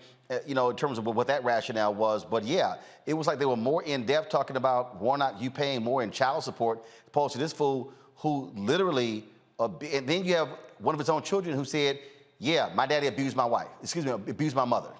in terms of what that rationale was. But yeah, it was like they were more in depth talking about Warnock, you paying more in child support, opposed to this fool who literally, and then you have one of his own children who said, yeah, my daddy abused my mother.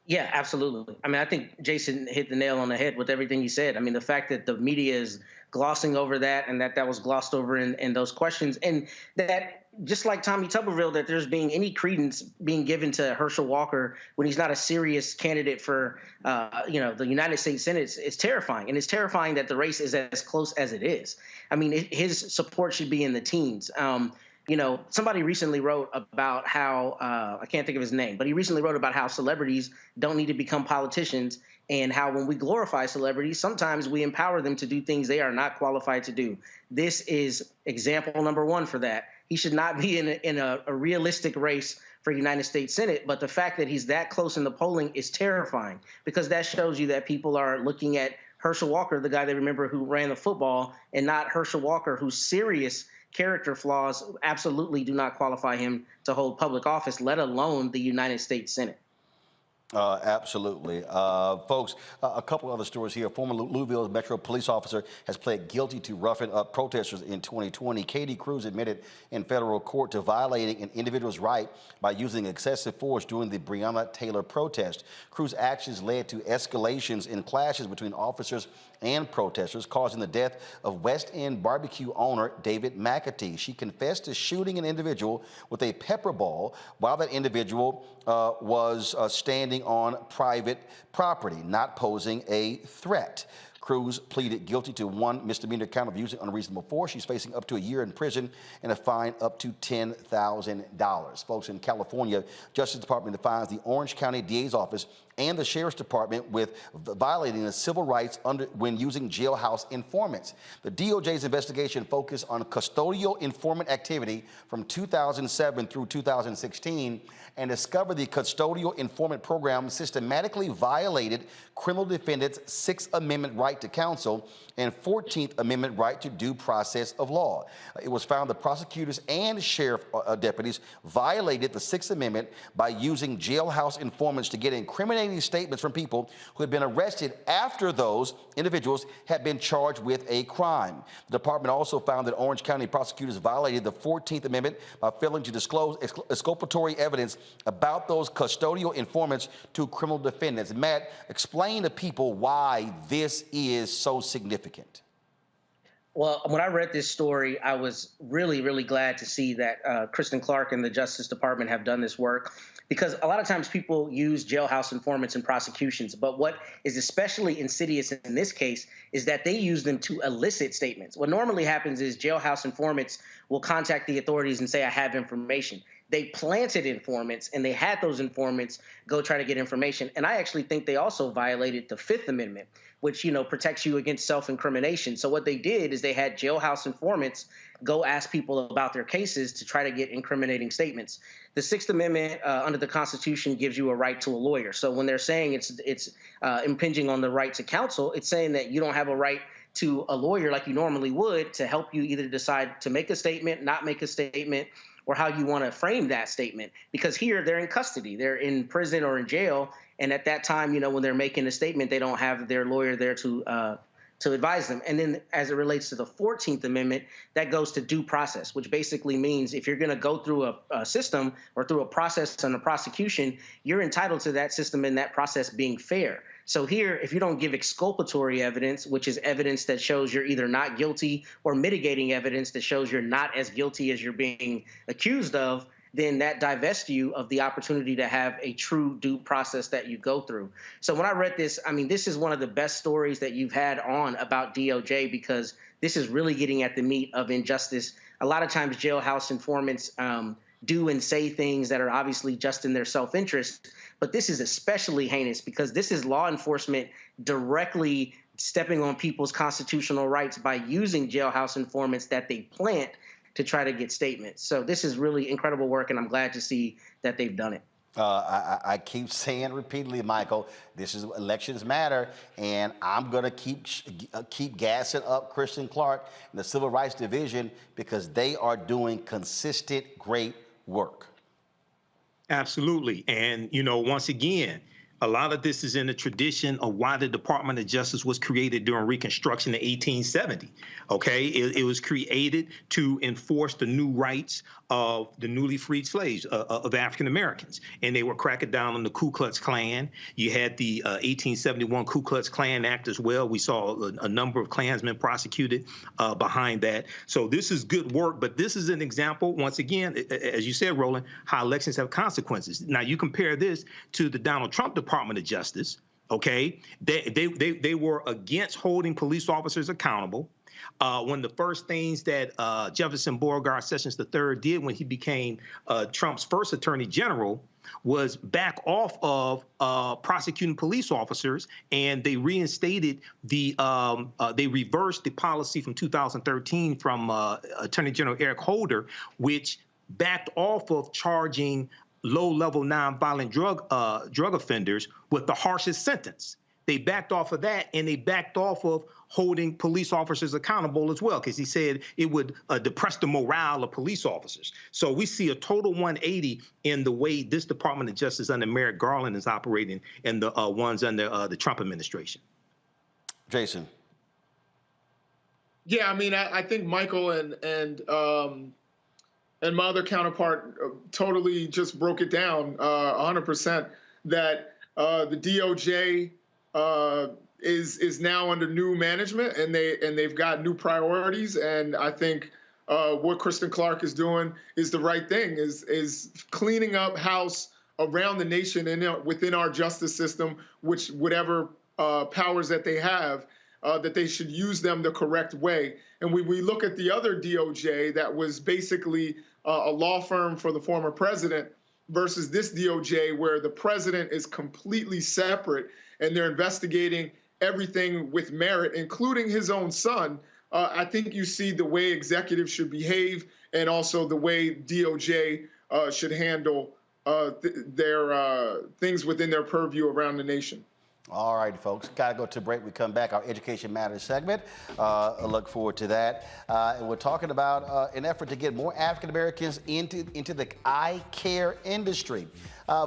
Yeah, absolutely. I mean, I think Jason hit the nail on the head with everything he said. I mean, the fact that the media is glossing over that and that was glossed over in those questions, and that just like Tommy Tuberville, that there's being any credence being given to Herschel Walker when he's not a serious candidate for, the United States Senate is terrifying. And it's terrifying that the race is as close as it is. I mean, his support should be in the teens. Somebody recently wrote about how, I can't think of his name, but he recently wrote about how celebrities don't need to become politicians, and how when we glorify celebrities, sometimes we empower them to do things they are not qualified to do. This is example number 1 for that. He should not be in a realistic race for United States Senate, but the fact that he's that close in the polling is terrifying, because that shows you that people are looking at Herschel Walker, the guy they remember who ran the football, and not Herschel Walker, whose serious character flaws absolutely do not qualify him to hold public office, let alone the United States Senate. Absolutely. Folks, a couple other stories here. Former Louisville Metro police officer has pled guilty to roughing up protesters in 2020. Katie Cruz admitted in federal court to violating an individual's right by using excessive force during the Breonna Taylor protest. Cruz's actions led to escalations in clashes between officers and protesters, causing the death of West End barbecue owner David McAtee. She confessed to shooting an individual with a pepper ball while that individual was standing on private property, not posing a threat. Cruz pleaded guilty to 1 misdemeanor count of using unreasonable force. She's facing up to a year in prison and a fine up to $10,000. Folks, in California, Justice Department defines the Orange County DA's office and the Sheriff's Department with violating the civil rights when using jailhouse informants. The DOJ's investigation focused on custodial informant activity from 2007 through 2016 and discovered the custodial informant program systematically violated criminal defendants' Sixth Amendment rights right to counsel and 14th Amendment right to due process of law. It was found that prosecutors and sheriff deputies violated the 6th Amendment by using jailhouse informants to get incriminating statements from people who had been arrested after those individuals had been charged with a crime. The department also found that Orange County prosecutors violated the 14th Amendment by failing to disclose exculpatory evidence about those custodial informants to criminal defendants. Matt, explain to people why this is so significant. Well, when I read this story, I was really, really glad to see that Kristen Clark and the Justice Department have done this work, because a lot of times people use jailhouse informants in prosecutions. But what is especially insidious in this case is that they use them to elicit statements. What normally happens is jailhouse informants will contact the authorities and say, I have information. They planted informants, and they had those informants go try to get information. And I actually think they also violated the 5th Amendment, which, you know, protects you against self-incrimination. So what they did is they had jailhouse informants go ask people about their cases to try to get incriminating statements. The 6th Amendment under the Constitution gives you a right to a lawyer. So when they're saying it's impinging on the right to counsel, it's saying that you don't have a right to a lawyer like you normally would to help you either decide to make a statement, not make a statement, or how you want to frame that statement. Because here they're in custody, they're in prison or in jail, and at that time, you know, when they're making a statement, they don't have their lawyer there to advise them. And then as it relates to the 14th Amendment, that goes to due process, which basically means if you're going to go through a system or through a process and a prosecution, you're entitled to that system and that process being fair. So here, if you don't give exculpatory evidence, which is evidence that shows you're either not guilty, or mitigating evidence that shows you're not as guilty as you're being accused of, then that divests you of the opportunity to have a true due process that you go through. So when I read this, I mean, this is one of the best stories that you've had on about DOJ, because this is really getting at the meat of injustice. A lot of times jailhouse informants do and say things that are obviously just in their self-interest, but this is especially heinous because this is law enforcement directly stepping on people's constitutional rights by using jailhouse informants that they plant to try to get statements. So this is really incredible work, and I'm glad to see that they've done it. I keep saying repeatedly, Michael, this is elections matter, and I'm going to keep gassing up Kristen Clark and the Civil Rights Division because they are doing consistent, great work. Absolutely. And, you know, once again, a lot of this is in the tradition of why the Department of Justice was created during Reconstruction in 1870. Okay, it was created to enforce the new rights of the newly freed slaves of African Americans, and they were cracking down on the Ku Klux Klan. You had the 1871 Ku Klux Klan Act as well. We saw a number of Klansmen prosecuted behind that. So this is good work, but this is an example, once again, as you said, Roland, how elections have consequences. Now you compare this to the Donald Trump Department of Justice. Okay, they were against holding police officers accountable. One of the first things that Jefferson Beauregard Sessions III did when he became Trump's first attorney general was back off of prosecuting police officers, and they reinstated they reversed the policy from 2013 from Attorney General Eric Holder, which backed off of charging low-level nonviolent drug offenders with the harshest sentence. They backed off of that, and they backed off of holding police officers accountable as well, because he said it would depress the morale of police officers. So we see a total 180 in the way this Department of Justice under Merrick Garland is operating and the ones under the Trump administration. Jason. Yeah, I mean, I think Michael and my other counterpart totally just broke it down 100%, that the DOJ is now under new management, and they've got new priorities. And I think what Kristen Clark is doing is the right thing, is cleaning up house around the nation and within our justice system, which whatever powers that they have, that they should use them the correct way. And we look at the other DOJ that was basically a law firm for the former president versus this DOJ, where the president is completely separate and they're investigating everything with merit, including his own son. I think you see the way executives should behave and also the way DOJ should handle their things within their purview around the nation. All right, folks, got to go to break. We come back, our Education Matters segment. I look forward to that. And we're talking about an effort to get more African Americans into the eye care industry.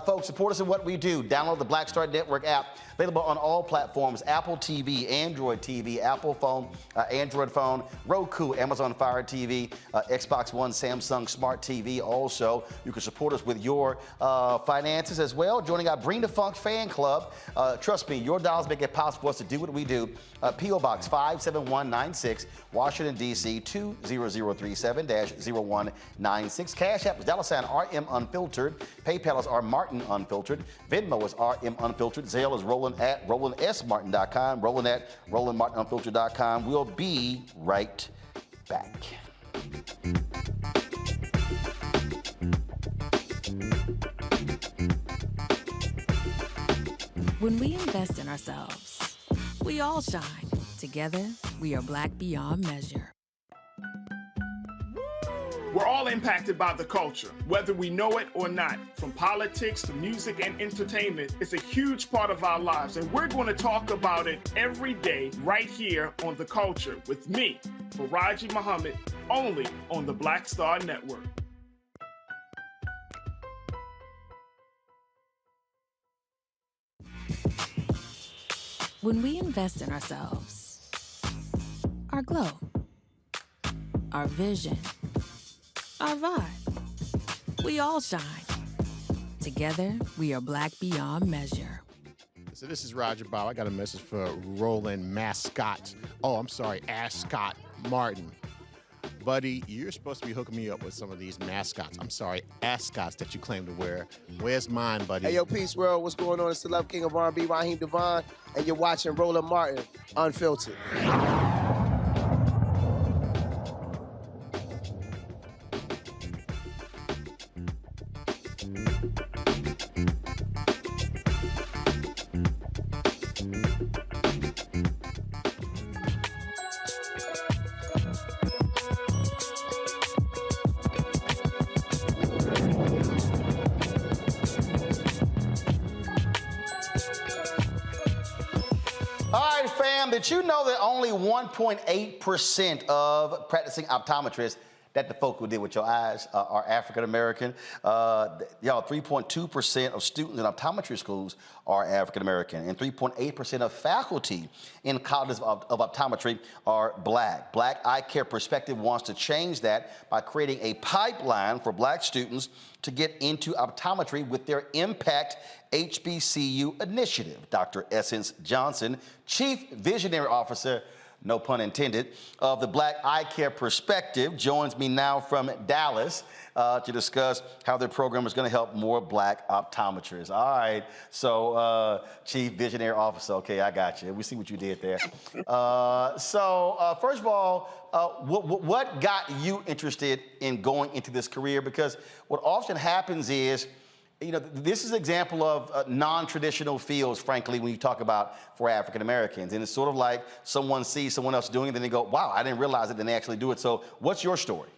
Folks, support us in what we do. Download the Black Star Network app, available on all platforms: Apple TV, Android TV, Apple phone, Android phone, Roku, Amazon Fire TV, Xbox One, Samsung Smart TV. Also, you can support us with your finances as well, joining our Bring the Funk fan club. Trust me, your dollars make it possible for us to do what we do. P.O. Box 57196, Washington, D.C. 20037-0196. Cash App is $RM Unfiltered. PayPal is R Martin Unfiltered. Venmo is RM Unfiltered. Zelle is Roland at RolandSMartin.com. Roland at RolandMartinUnfiltered.com. We'll be right back. When we invest in ourselves, we all shine. Together, we are Black beyond measure. We're all impacted by the culture, whether we know it or not. From politics to music and entertainment, it's a huge part of our lives, and we're going to talk about it every day right here on The Culture with me, Faraji Muhammad, only on the Black Star Network. When we invest in ourselves, our glow, our vision, our vibe, we all shine. Together, we are Black beyond measure. So this is Roger Bow. I got a message for Roland Ascot Martin. Buddy, you're supposed to be hooking me up with some of these ascots that you claim to wear. Where's mine, buddy? Hey, yo, peace, world. What's going on? It's the Love King of R&B, Raheem Devon, and you're watching Roland Martin Unfiltered. Did you know that only 1.8% of practicing optometrists, that the folk who deal with your eyes, are African American? 3.2% of students in optometry schools are African American, and 3.8% of faculty in colleges of optometry are Black. Black Eye Care Perspective wants to change that by creating a pipeline for Black students to get into optometry with their Impact HBCU initiative. Dr. Essence Johnson, Chief Visionary Officer, no pun intended, of the Black Eye Care Perspective, joins me now from Dallas to discuss how their program is going to help more Black optometrists. All right, so Chief Visionary Officer, okay, I got you. We see what you did there. First of all, what got you interested in going into this career? Because what often happens is, this is an example of non-traditional fields, frankly, when you talk about for African Americans. And it's sort of like someone sees someone else doing it, then they go, wow, I didn't realize it, then they actually do it. So what's your story?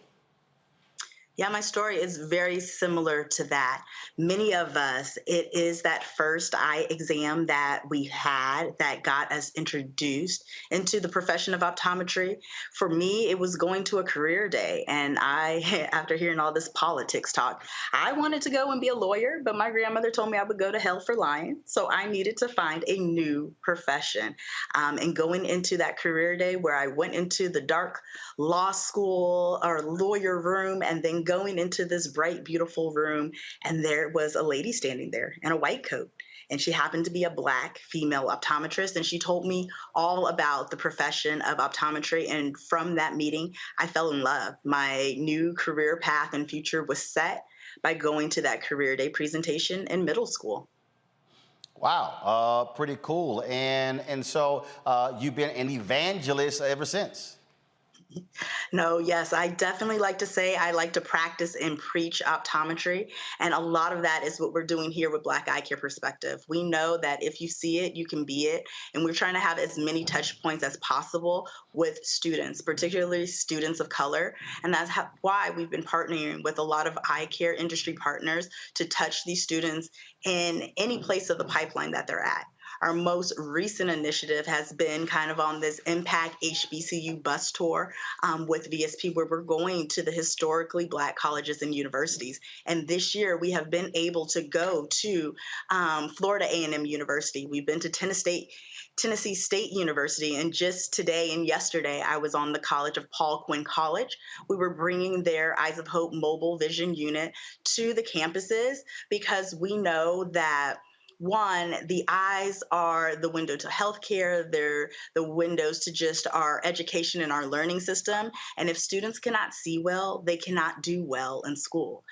Yeah, my story is very similar to that. Many of us, it is that first eye exam that we had that got us introduced into the profession of optometry. For me, it was going to a career day. And after hearing all this politics talk, I wanted to go and be a lawyer, but my grandmother told me I would go to hell for lying. So I needed to find a new profession. And going into that career day where I went into the dark law school or lawyer room and then going into this bright, beautiful room, and there was a lady standing there in a white coat. And she happened to be a Black female optometrist, and she told me all about the profession of optometry. And from that meeting, I fell in love. My new career path and future was set by going to that career day presentation in middle school. Wow, pretty cool. And so you've been an evangelist ever since. No, yes, I definitely like to say I like to practice and preach optometry. And a lot of that is what we're doing here with Black Eye Care Perspective. We know that if you see it, you can be it. And we're trying to have as many touch points as possible with students, particularly students of color. And that's why we've been partnering with a lot of eye care industry partners to touch these students in any place of the pipeline that they're at. Our most recent initiative has been kind of on this Impact HBCU bus tour with VSP, where we're going to the historically Black colleges and universities. And this year we have been able to go to Florida A&M University. We've been to Tennessee State University, and just today and yesterday, I was on the College of Paul Quinn College. We were bringing their Eyes of Hope mobile vision unit to the campuses because we know that one, the eyes are the window to healthcare. They're the windows to just our education and our learning system. And if students cannot see well, they cannot do well in school.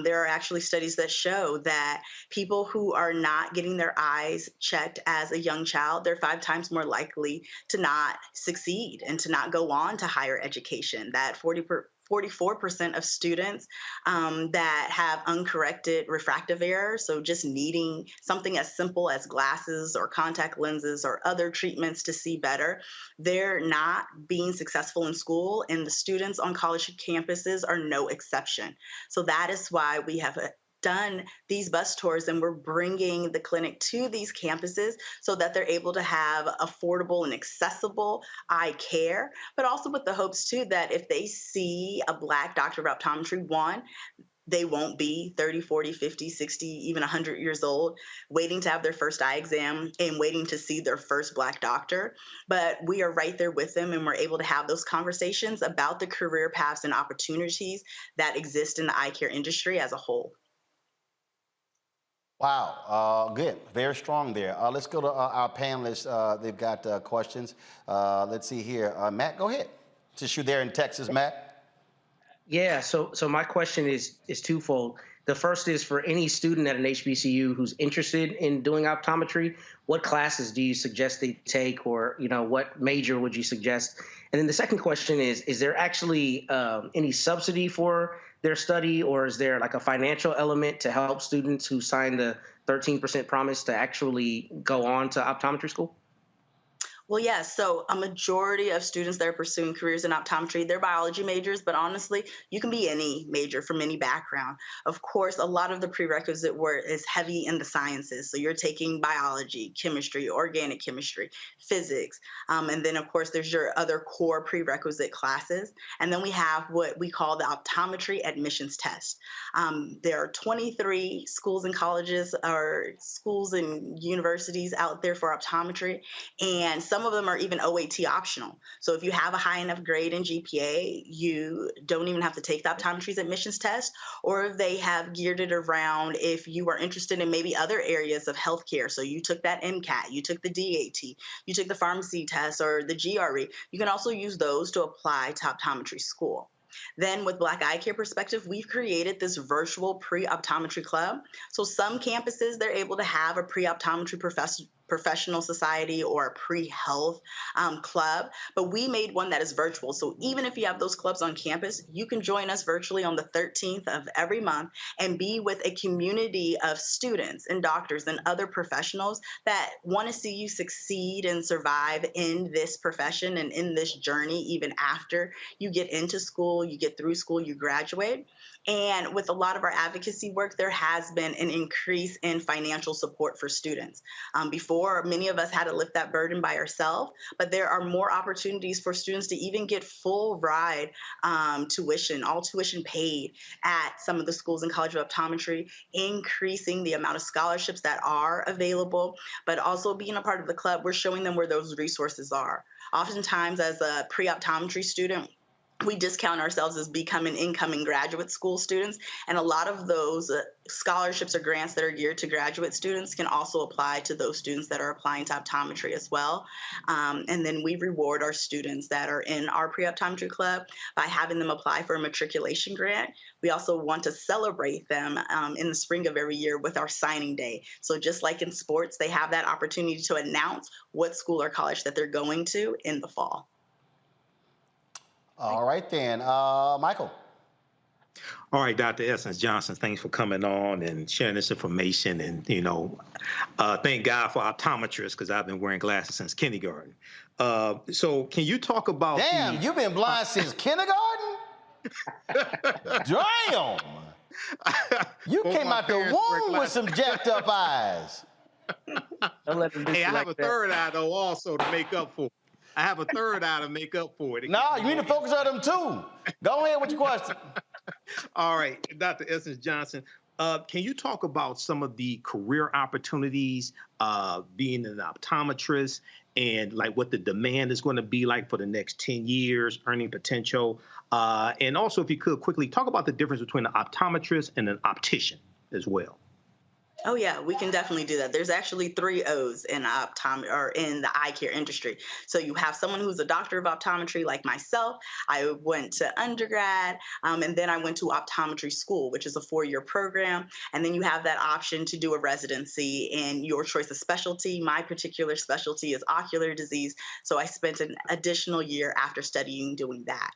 There are actually studies that show that people who are not getting their eyes checked as a young child, they're 5 times more likely to not succeed and to not go on to higher education. That 44% of students that have uncorrected refractive error, so just needing something as simple as glasses or contact lenses or other treatments to see better, they're not being successful in school, and the students on college campuses are no exception. So that is why we have done these bus tours, and we're bringing the clinic to these campuses so that they're able to have affordable and accessible eye care, but also with the hopes too that if they see a Black doctor of optometry, one, they won't be 30, 40, 50, 60, even 100 years old, waiting to have their first eye exam and waiting to see their first Black doctor. But we are right there with them, and we're able to have those conversations about the career paths and opportunities that exist in the eye care industry as a whole. Wow, good, very strong there. Let's go to our panelists. They've got questions. Let's see here. Matt, go ahead. Since you're there in Texas, Matt. Yeah, so my question is twofold. The first is for any student at an HBCU who's interested in doing optometry, what classes do you suggest they take, or what major would you suggest? And then the second question is there actually any subsidy for their study, or is there like a financial element to help students who sign the 13% promise to actually go on to optometry school? Well, yes. So a majority of students that are pursuing careers in optometry, they're biology majors, but honestly, you can be any major from any background. Of course, a lot of the prerequisite work is heavy in the sciences. So you're taking biology, chemistry, organic chemistry, physics. And then, of course, there's your other core prerequisite classes. And then we have what we call the optometry admissions test. There are 23 schools and colleges or schools and universities out there for optometry. And some of them are even OAT optional. So if you have a high enough grade in GPA, you don't even have to take the optometry's admissions test, or if they have geared it around if you are interested in maybe other areas of healthcare. So you took that MCAT, you took the DAT, you took the pharmacy test or the GRE. You can also use those to apply to optometry school. Then with Black Eye Care Perspective, we've created this virtual pre-optometry club. So some campuses, they're able to have a pre-optometry professional society or a pre-health club, but we made one that is virtual. So even if you have those clubs on campus, you can join us virtually on the 13th of every month and be with a community of students and doctors and other professionals that want to see you succeed and survive in this profession and in this journey, even after you get into school, you get through school, you graduate. And with a lot of our advocacy work, there has been an increase in financial support for students. Before, many of us had to lift that burden by ourselves, but there are more opportunities for students to even get full ride tuition, all tuition paid at some of the schools and College of Optometry, increasing the amount of scholarships that are available, but also being a part of the club, we're showing them where those resources are. Oftentimes, as a pre-optometry student, we discount ourselves as becoming incoming graduate school students, and a lot of those scholarships or grants that are geared to graduate students can also apply to those students that are applying to optometry as well. And then we reward our students that are in our pre-optometry club by having them apply for a matriculation grant. We also want to celebrate them in the spring of every year with our signing day. So just like in sports, they have that opportunity to announce what school or college that they're going to in the fall. All right, then. Michael. All right, Dr. Essence Johnson, thanks for coming on and sharing this information. And, thank God for optometrists, because I've been wearing glasses since kindergarten. So can you talk about... Damn, you've been blind since kindergarten? Damn! You came out the womb with some jacked up eyes. Don't let them do Hey, you I like have a that. third eye though also to make up for it. I have a third eye to make up for it. No, you need to focus on them too. Go ahead with your question. All right, Dr. Essence Johnson, can you talk about some of the career opportunities being an optometrist and like what the demand is going to be like for the next 10 years, earning potential? And also, if you could quickly talk about the difference between an optometrist and an optician as well. Oh yeah, we can definitely do that. There's actually 3 O's in or in the eye care industry. So you have someone who's a doctor of optometry like myself. I went to undergrad, and then I went to optometry school, which is a 4-year program. And then you have that option to do a residency in your choice of specialty. My particular specialty is ocular disease. So I spent an additional year after studying doing that.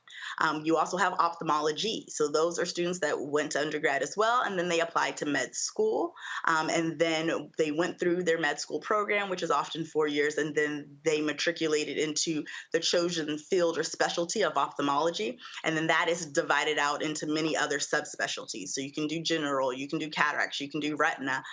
You also have ophthalmology. So those are students that went to undergrad as well, and then they applied to med school. And then they went through their med school program, which is often 4 years, and then they matriculated into the chosen field or specialty of ophthalmology. And then that is divided out into many other subspecialties. So you can do general, you can do cataracts, you can do retina.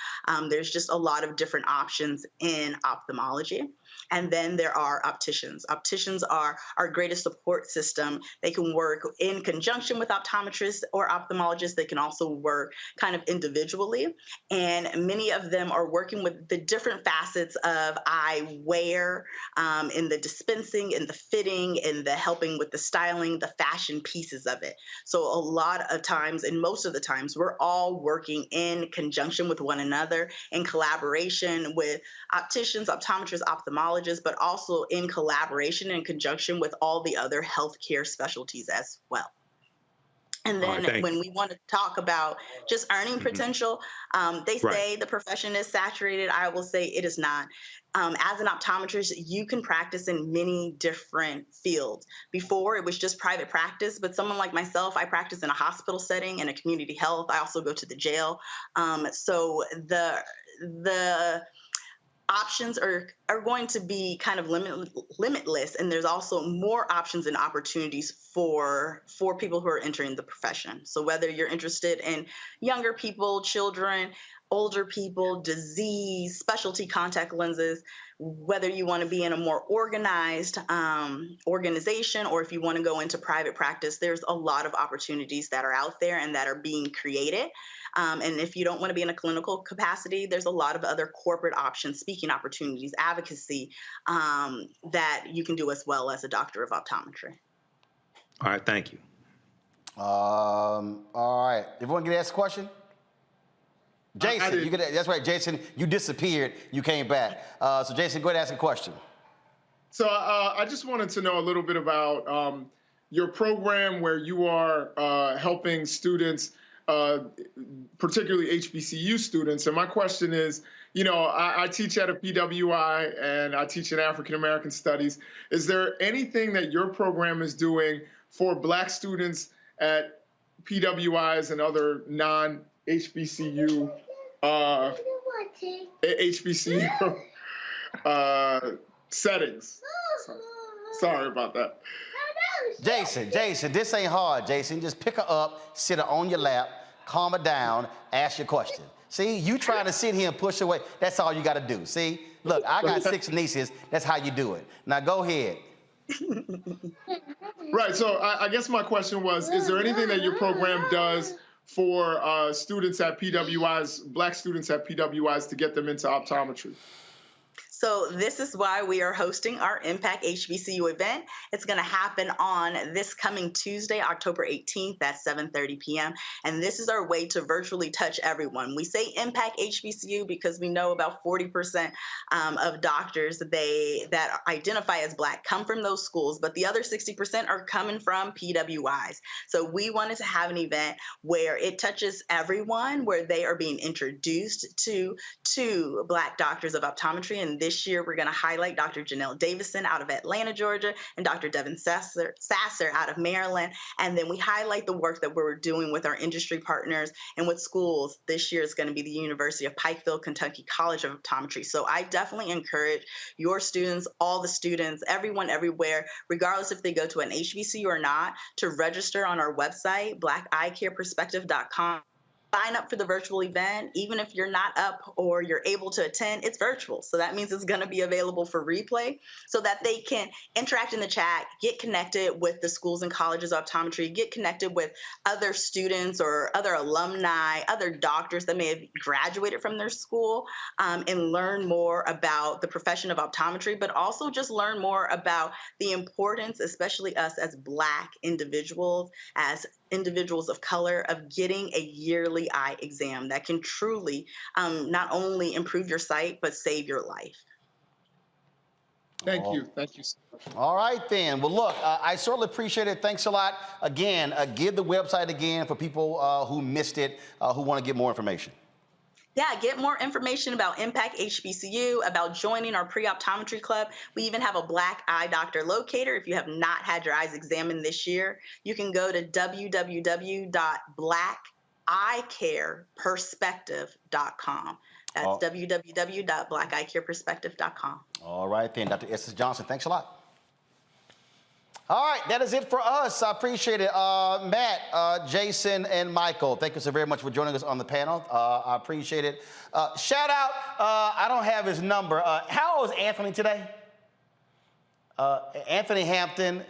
There's just a lot of different options in ophthalmology. And then there are opticians. Opticians are our greatest support system. They can work in conjunction with optometrists or ophthalmologists. They can also work kind of individually. And many of them are working with the different facets of eyewear, in the dispensing, in the fitting, in the helping with the styling, the fashion pieces of it. So a lot of times, and most of the times, we're all working in conjunction with one another, in collaboration with opticians, optometrists, ophthalmologists, but also in collaboration and conjunction with all the other healthcare specialties as well. And then when we want to talk about just earning potential, they say the profession is saturated. I will say it is not. As an optometrist, you can practice in many different fields. Before, it was just private practice, but someone like myself, I practice in a hospital setting, in a community health. I also go to the jail. So the options are going to be kind of limitless, and there's also more options and opportunities for people who are entering the profession. So whether you're interested in younger people, children, older people, disease, specialty contact lenses, whether you want to be in a more organized organization, or if you want to go into private practice, there's a lot of opportunities that are out there and that are being created. And if you don't want to be in a clinical capacity, there's a lot of other corporate options, speaking opportunities, advocacy, that you can do as well as a doctor of optometry. All right, thank you. All right, everyone get asked a question? Jason, that's right, Jason, you disappeared, you came back. So Jason, go ahead and ask a question. So I just wanted to know a little bit about your program where you are helping students, particularly HBCU students. And my question is, you know, I teach at a PWI and I teach in African American Studies. Is there anything that your program is doing for Black students at PWIs and other non-HBCU settings? Sorry about that. Jason, this ain't hard, Jason. Just pick her up, sit her on your lap, calm her down, ask your question. See, you trying to sit here and push away. That's all you got to do. See, look, I got 6 nieces. That's how you do it. Now go ahead. Right. So I guess my question was, is there anything that your program does for students at PWIs, Black students at PWIs, to get them into optometry? So this is why we are hosting our Impact HBCU event. It's going to happen on this coming Tuesday, October 18th at 7:30 p.m. And this is our way to virtually touch everyone. We say Impact HBCU because we know about 40% of doctors that identify as Black come from those schools, but the other 60% are coming from PWIs. So we wanted to have an event where it touches everyone, where they are being introduced to Black doctors of optometry. And this year, we're going to highlight Dr. Janelle Davison out of Atlanta, Georgia, and Dr. Devin Sasser out of Maryland. And then we highlight the work that we're doing with our industry partners and with schools. This year is going to be the University of Pikeville, Kentucky College of Optometry. So I definitely encourage your students, all the students, everyone, everywhere, regardless if they go to an HBCU or not, to register on our website, blackeyecareperspective.com. sign up for the virtual event. Even if you're not up or you're able to attend, it's virtual. So that means it's going to be available for replay so that they can interact in the chat, get connected with the schools and colleges of optometry, get connected with other students or other alumni, other doctors that may have graduated from their school, and learn more about the profession of optometry, but also just learn more about the importance, especially us as Black individuals, as individuals of color, of getting a yearly eye exam that can truly not only improve your sight, but save your life. Thank you. Thank you so much. All right, then. Well, look, I certainly appreciate it. Thanks a lot. Again, give the website again for people who missed it, who want to get more information. Yeah, get more information about Impact HBCU, about joining our pre-optometry club. We even have a Black eye doctor locator. If you have not had your eyes examined this year, you can go to www.blackeyecareperspective.com. That's www.blackeyecareperspective.com. All right, then. Dr. Estes Johnson, thanks a lot. All right, that is it for us. I appreciate it. Matt, Jason, and Michael, thank you so very much for joining us on the panel. I appreciate it. Shout out, I don't have his number. How old is Anthony today? Anthony Hampton,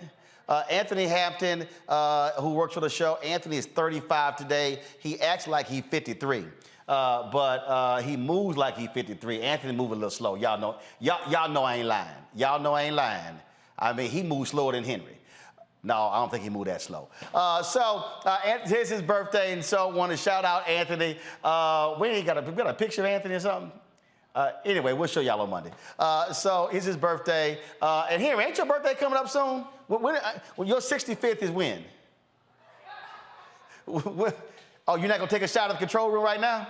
who works for the show. Anthony is 35 today. He acts like he's 53. But he moves like he's 53. Anthony moves a little slow. Y'all know I ain't lying. Y'all know I ain't lying. I mean, he moves slower than Henry. No, I don't think he moved that slow. Here's his birthday, and so want to shout out Anthony. We got a picture of Anthony or something? Anyway, we'll show y'all on Monday. So here's his birthday. And Henry, ain't your birthday coming up soon? Well, your 65th is when? Oh, you're not going to take a shot at the control room right now?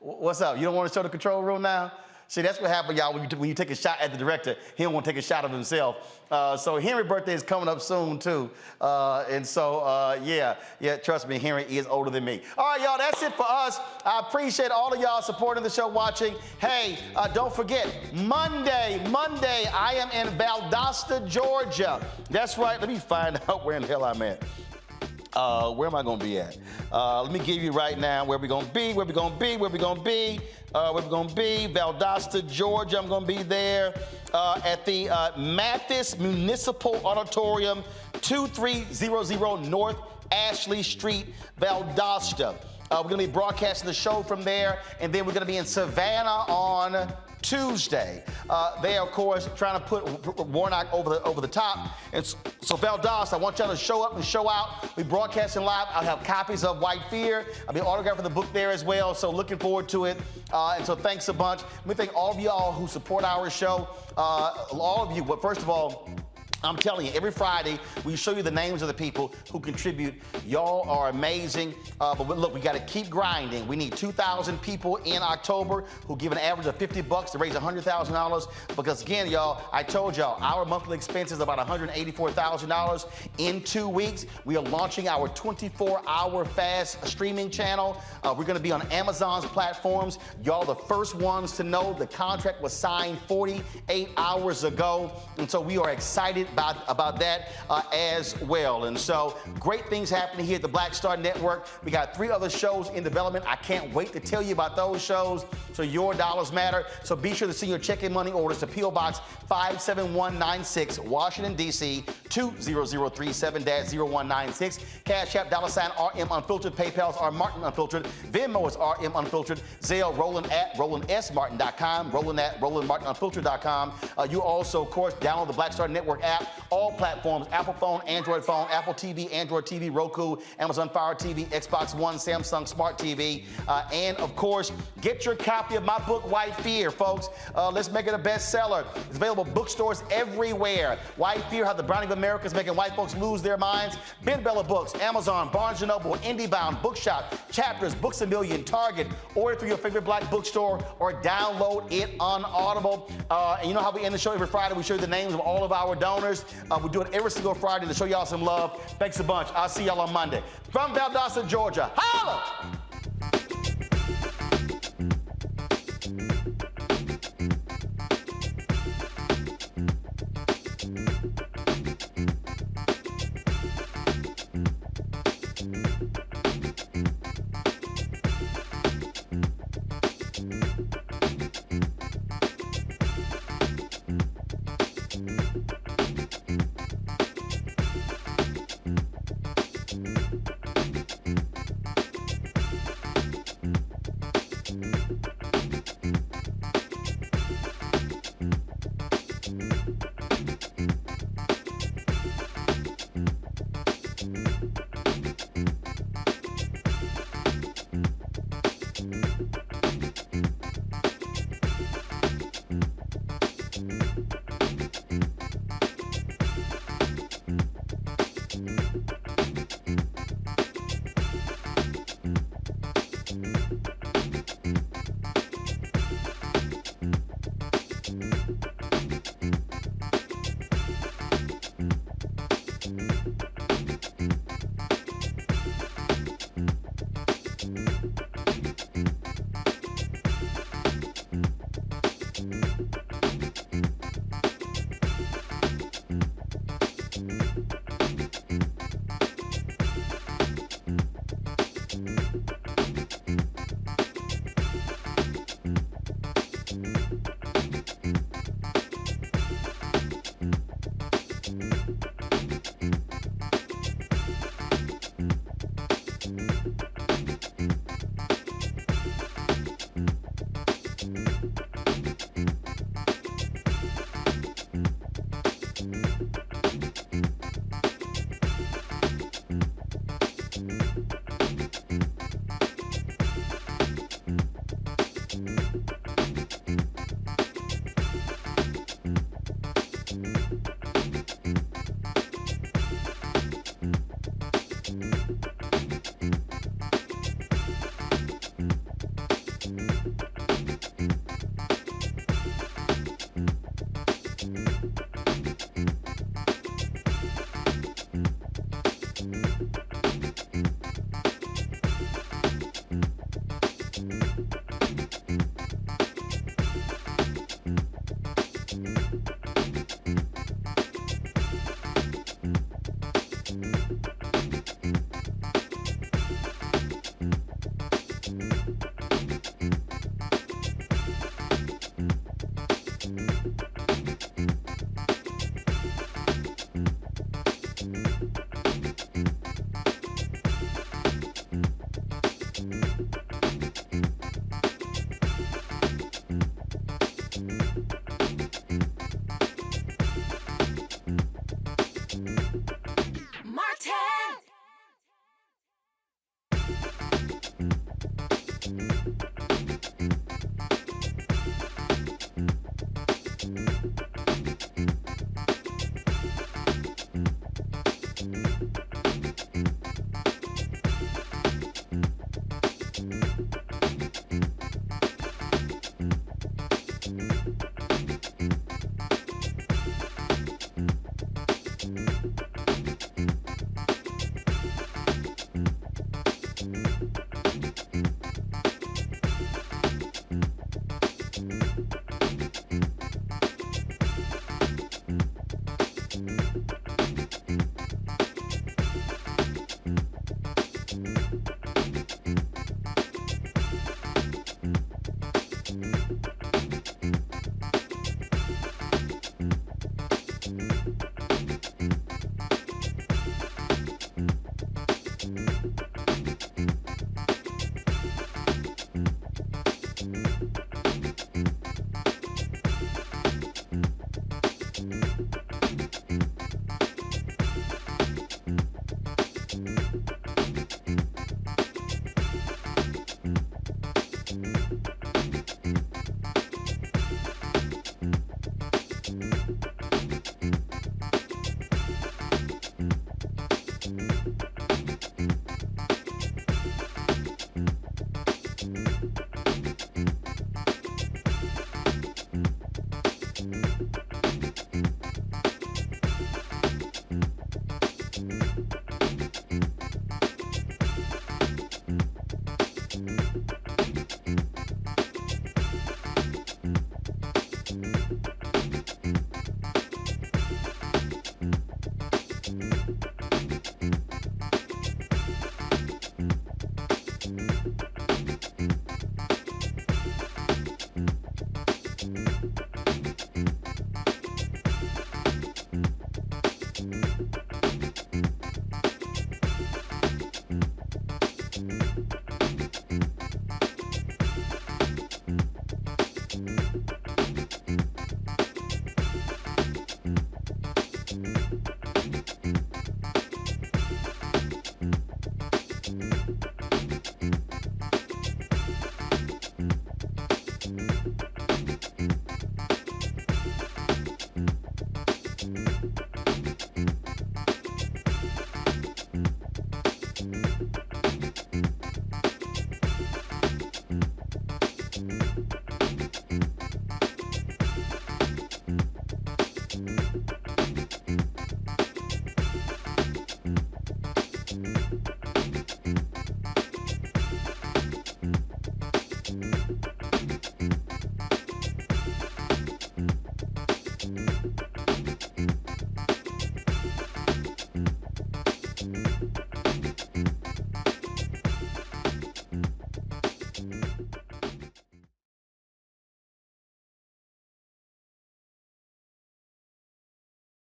What's up? You don't want to show the control room now? See, that's what happened, y'all, when you take a shot at the director. He don't want to take a shot of himself. So Henry's birthday is coming up soon, too. Yeah, trust me, Henry is older than me. All right, y'all, that's it for us. I appreciate all of y'all supporting the show, watching. Hey, don't forget, Monday, I am in Valdosta, Georgia. That's right. Let me find out where in the hell I'm at. Where am I going to be at? Let me give you right now where we're going to be, Valdosta, Georgia. I'm going to be there at the Mathis Municipal Auditorium, 2300 North Ashley Street, Valdosta. We're going to be broadcasting the show from there, and then we're going to be in Savannah on Tuesday. They are, of course, trying to put Warnock over the top. And so Valdosta, I want y'all to show up and show out. We broadcasting live. I'll have copies of White Fear. I'll be autographing the book there as well. So looking forward to it. And so thanks a bunch. Let me thank all of y'all who support our show. All of you. But first of all, I'm telling you, every Friday, we show you the names of the people who contribute. Y'all are amazing. But look, we got to keep grinding. We need 2,000 people in October who give an average of $50 to raise $100,000. Because again, y'all, I told y'all, our monthly expense is about $184,000. In 2 weeks, we are launching our 24-hour fast streaming channel. We're going to be on Amazon's platforms. Y'all the first ones to know the contract was signed 48 hours ago. And so we are excited about that as well. And so great things happening here at the Black Star Network. We got 3 other shows in development. I can't wait to tell you about those shows. So your dollars matter. So be sure to send your checking money orders to P.O. Box 57196, Washington, D.C. 20037-0196. Cash App, $RM Unfiltered. PayPal's R Martin Unfiltered. Venmo is RM Unfiltered. Zelle, Roland at RolandSMartin.com. Roland at RolandMartinUnfiltered.com. You also, of course, download the Black Star Network app. All platforms, Apple phone, Android phone, Apple TV, Android TV, Roku, Amazon Fire TV, Xbox One, Samsung Smart TV. And of course, get your copy of my book, White Fear, folks. Let's make it a bestseller. It's available bookstores everywhere. White Fear, How the Browning of America is Making White Folks Lose Their Minds. Ben Bella Books, Amazon, Barnes & Noble, IndieBound, Bookshop, Chapters, Books A Million, Target. Order through your favorite Black bookstore or download it on Audible. And you know how we end the show every Friday? We show you the names of all of our donors. We do it every single Friday to show y'all some love. Thanks a bunch. I'll see y'all on Monday. From Valdosta, Georgia. Holla!